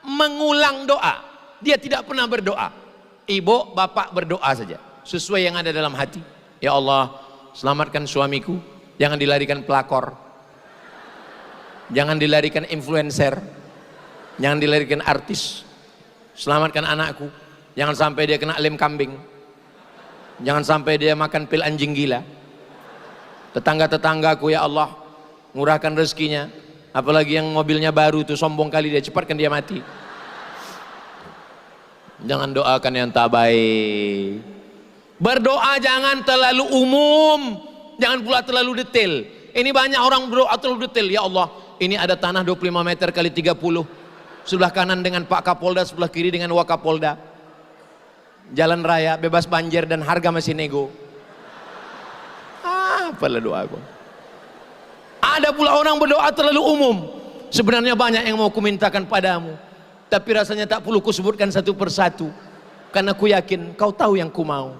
Speaker 1: mengulang doa. Dia tidak pernah berdoa. Ibu, bapak berdoa saja. Sesuai yang ada dalam hati. Ya Allah, selamatkan suamiku. Jangan dilarikan pelakor. Jangan dilarikan influencer. Jangan dilarikan artis. Selamatkan anakku. Jangan sampai dia kena lem kambing. Jangan sampai dia makan pil anjing gila. Tetangga-tetanggaku ya Allah, murahkan rezekinya. Apalagi yang mobilnya baru itu, sombong kali dia, cepatkan dia mati. Jangan doakan yang tak baik. Berdoa jangan terlalu umum, jangan pula terlalu detail. Ini banyak orang berdoa terlalu detail. Ya Allah, ini ada tanah 25 meter kali 30. Sebelah kanan dengan Pak Kapolda, sebelah kiri dengan Wakapolda. Jalan raya, bebas banjir dan harga masih nego. Apalah doaku. Ada pula orang berdoa terlalu umum. Sebenarnya banyak yang mau kumintakan padamu, tapi rasanya tak perlu kusebutkan satu persatu, karena ku yakin kau tahu yang ku mau.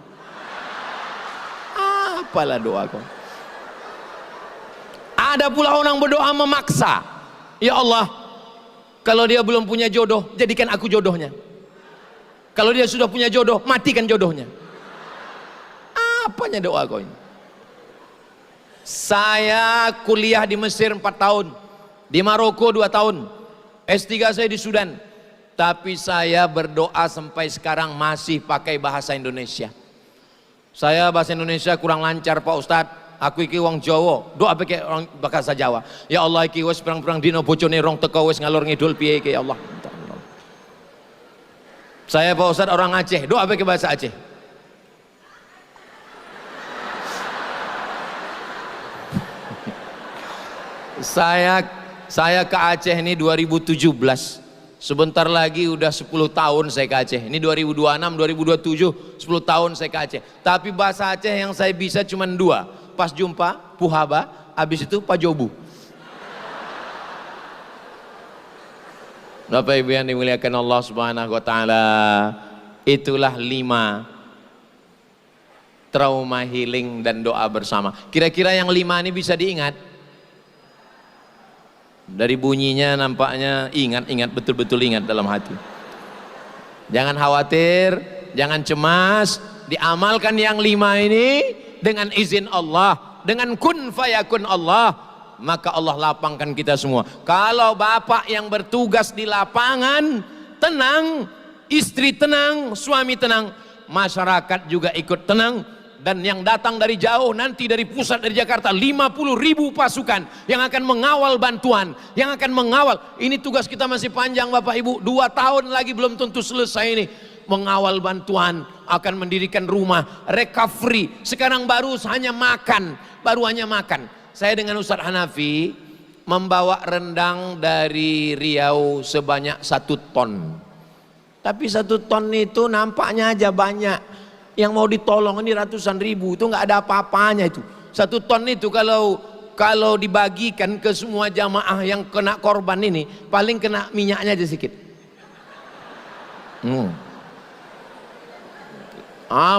Speaker 1: Apalah doaku. Ada pula orang berdoa memaksa. Ya Allah, kalau dia belum punya jodoh, jadikan aku jodohnya. Kalau dia sudah punya jodoh, matikan jodohnya. Apanya doa kau ini? Saya kuliah di Mesir 4 tahun, di Maroko 2 tahun, S3 saya di Sudan. Tapi saya berdoa sampai sekarang masih pakai bahasa Indonesia. Saya bahasa Indonesia kurang lancar Pak Ustadz. Aku iki wong Jawa, doa pakai orang bahasa Jawa. Ya Allah, iki wis perang-perang dino bojone rong teko wis ngalor ngidul piye iki ya Allah. Saya Pak Ustadz orang Aceh, doa pakai bahasa Aceh. Saya ke Aceh ini 2017. Sebentar lagi udah 10 tahun saya ke Aceh. Ini 2026, 2027, 10 tahun saya ke Aceh. Tapi bahasa Aceh yang saya bisa cuma 2. Pas jumpa, puhaba, habis itu pajobu. Bapak Ibu yang dimuliakan Allah Subhanahu wa taala, itulah 5 trauma healing dan doa bersama. Kira-kira yang 5 ini bisa diingat? Dari bunyinya nampaknya ingat betul-betul ingat dalam hati. Jangan khawatir, jangan cemas, diamalkan yang 5 ini dengan izin Allah, dengan kun fayakun Allah, maka Allah lapangkan kita semua. Kalau bapak yang bertugas di lapangan tenang, istri tenang, suami tenang, masyarakat juga ikut tenang. Dan yang datang dari jauh nanti dari pusat, dari Jakarta, 50.000 pasukan yang akan mengawal bantuan, yang akan mengawal. Ini tugas kita masih panjang Bapak Ibu, 2 tahun lagi belum tentu selesai ini. Mengawal bantuan, akan mendirikan rumah, recovery. Sekarang baru hanya makan, Saya dengan Ustadz Hanafi membawa rendang dari Riau sebanyak 1 ton. Tapi 1 ton itu nampaknya aja banyak. Yang mau ditolong ini ratusan ribu, itu nggak ada apa-apanya itu. 1 ton itu kalau dibagikan ke semua jamaah yang kena korban ini, paling kena minyaknya aja sedikit.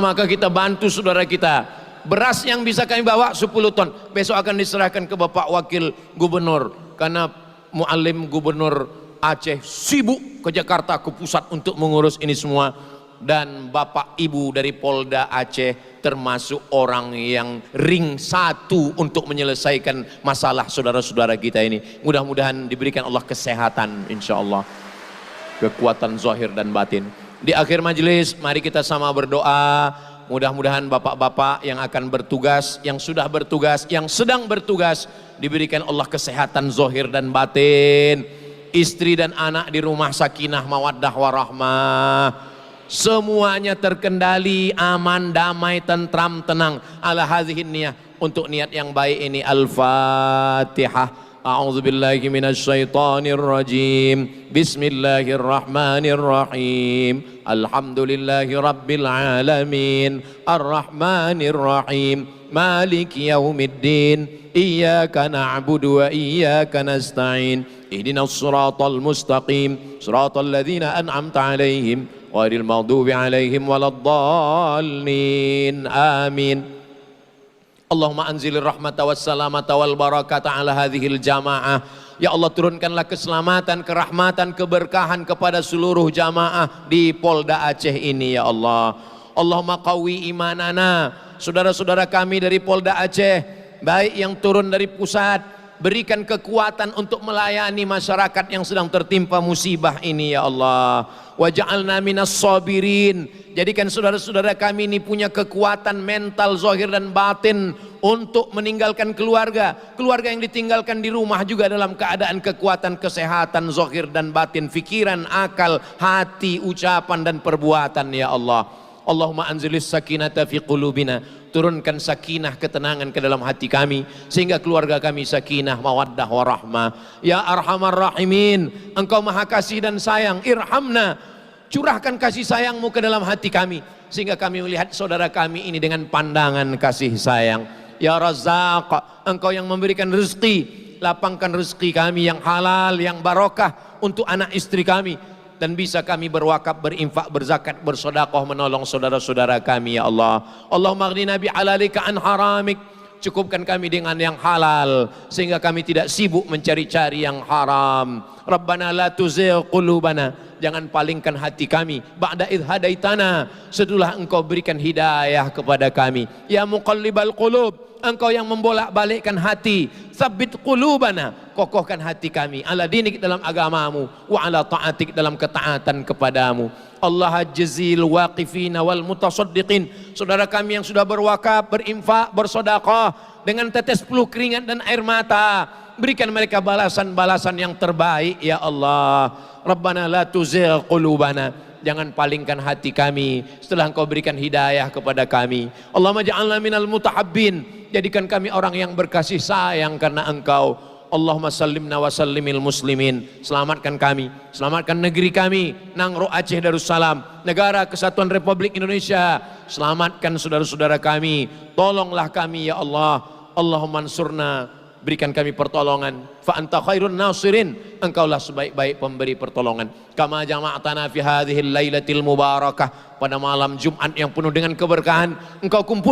Speaker 1: Maka kita bantu saudara kita. Beras yang bisa kami bawa 10 ton. Besok akan diserahkan ke Bapak Wakil Gubernur, karena Muallim Gubernur Aceh sibuk ke Jakarta, ke pusat untuk mengurus ini semua. Dan Bapak Ibu dari Polda Aceh termasuk orang yang ring 1 untuk menyelesaikan masalah saudara-saudara kita ini. Mudah-mudahan diberikan Allah kesehatan insya Allah. kekuatan zahir dan batin. Di akhir majelis mari kita sama berdoa, mudah-mudahan bapak-bapak yang akan bertugas, yang sudah bertugas, yang sedang bertugas diberikan Allah kesehatan zahir dan batin. Istri dan anak di rumah sakinah mawaddah warahmah, semuanya terkendali, aman, damai, tentram, tenang. Ala hadhihin niyah, untuk niat yang baik ini. Al-Fatihah. A'udzu billahi minasy syaithanir rajim. Bismillahirrahmanirrahim. Alhamdulillahi rabbil alamin. Arrahmanir rahim. Maliki yaumiddin. Iyyaka na'budu wa iyyaka nasta'in. Ihdinas siratal mustaqim. Siratal ladzina an'amta 'alaihim ghairil maghdubi 'alaihim waladdallin. Amin. Allahumma anzilir rahmata wassalamata wal barakata ala hadhil jamaah. Ya Allah, turunkanlah keselamatan, kerahmatan, keberkahan kepada seluruh jamaah di Polda Aceh ini ya Allah. Allahumma qawi imanana, saudara-saudara kami dari Polda Aceh, baik yang turun dari pusat, berikan kekuatan untuk melayani masyarakat yang sedang tertimpa musibah ini ya Allah. Waj'alna minas sabirin, jadikan saudara-saudara kami ini punya kekuatan mental zahir dan batin untuk meninggalkan keluarga yang ditinggalkan di rumah juga dalam keadaan kekuatan kesehatan zahir dan batin, fikiran, akal, hati, ucapan dan perbuatan ya Allah. Allahumma anzilis sakinata fi qulubina, turunkan sakinah, ketenangan ke dalam hati kami sehingga keluarga kami sakinah mawaddah warahmah. Ya arhamar rahimin, Engkau maha kasih dan sayang. Irhamna, curahkan kasih sayangmu ke dalam hati kami sehingga kami melihat saudara kami ini dengan pandangan kasih sayang. Ya Razzaq, Engkau yang memberikan rezeki, lapangkan rezeki kami yang halal, yang barokah untuk anak istri kami, dan bisa kami berwakaf, berinfak, berzakat, bersedekah, menolong saudara-saudara kami ya Allah. Allahumma aghnina bihalalika an haramik, cukupkan kami dengan yang halal sehingga kami tidak sibuk mencari-cari yang haram. Rabbana la tuzigh qulubana, jangan palingkan hati kami ba'da idh hadaitana, setelah Engkau berikan hidayah kepada kami. Ya muqallibal qulub, Engkau yang membolak-balikkan hati, tsabbit qulubana, kokohkan hati kami ala dinik, dalam agamamu, wa ala ta'atik, dalam ketaatan kepadamu. Allah jazil waqifina wal mutasaddiqin, saudara kami yang sudah berwakaf, berinfak, bersedekah dengan tetes peluh keringat dan air mata, berikan mereka balasan-balasan yang terbaik ya Allah. Rabbana la tuzigh qulubana, jangan palingkan hati kami setelah Engkau berikan hidayah kepada kami. Allahumma ja'alna minal mutahabbin, jadikan kami orang yang berkasih sayang karena Engkau. Allahumma sallimna wa sallimil muslimin, selamatkan kami, selamatkan negeri kami, Nangro Aceh Darussalam, negara kesatuan Republik Indonesia. Selamatkan saudara-saudara kami, tolonglah kami ya Allah. Allahumma ansurna, berikan kami pertolongan. Fa anta khairun nasirin, Engkaulah sebaik-baik pemberi pertolongan. Kama jama'tana fi hadhil lailatil mubarakah, pada malam Jumat yang penuh dengan keberkahan, Engkau kumpul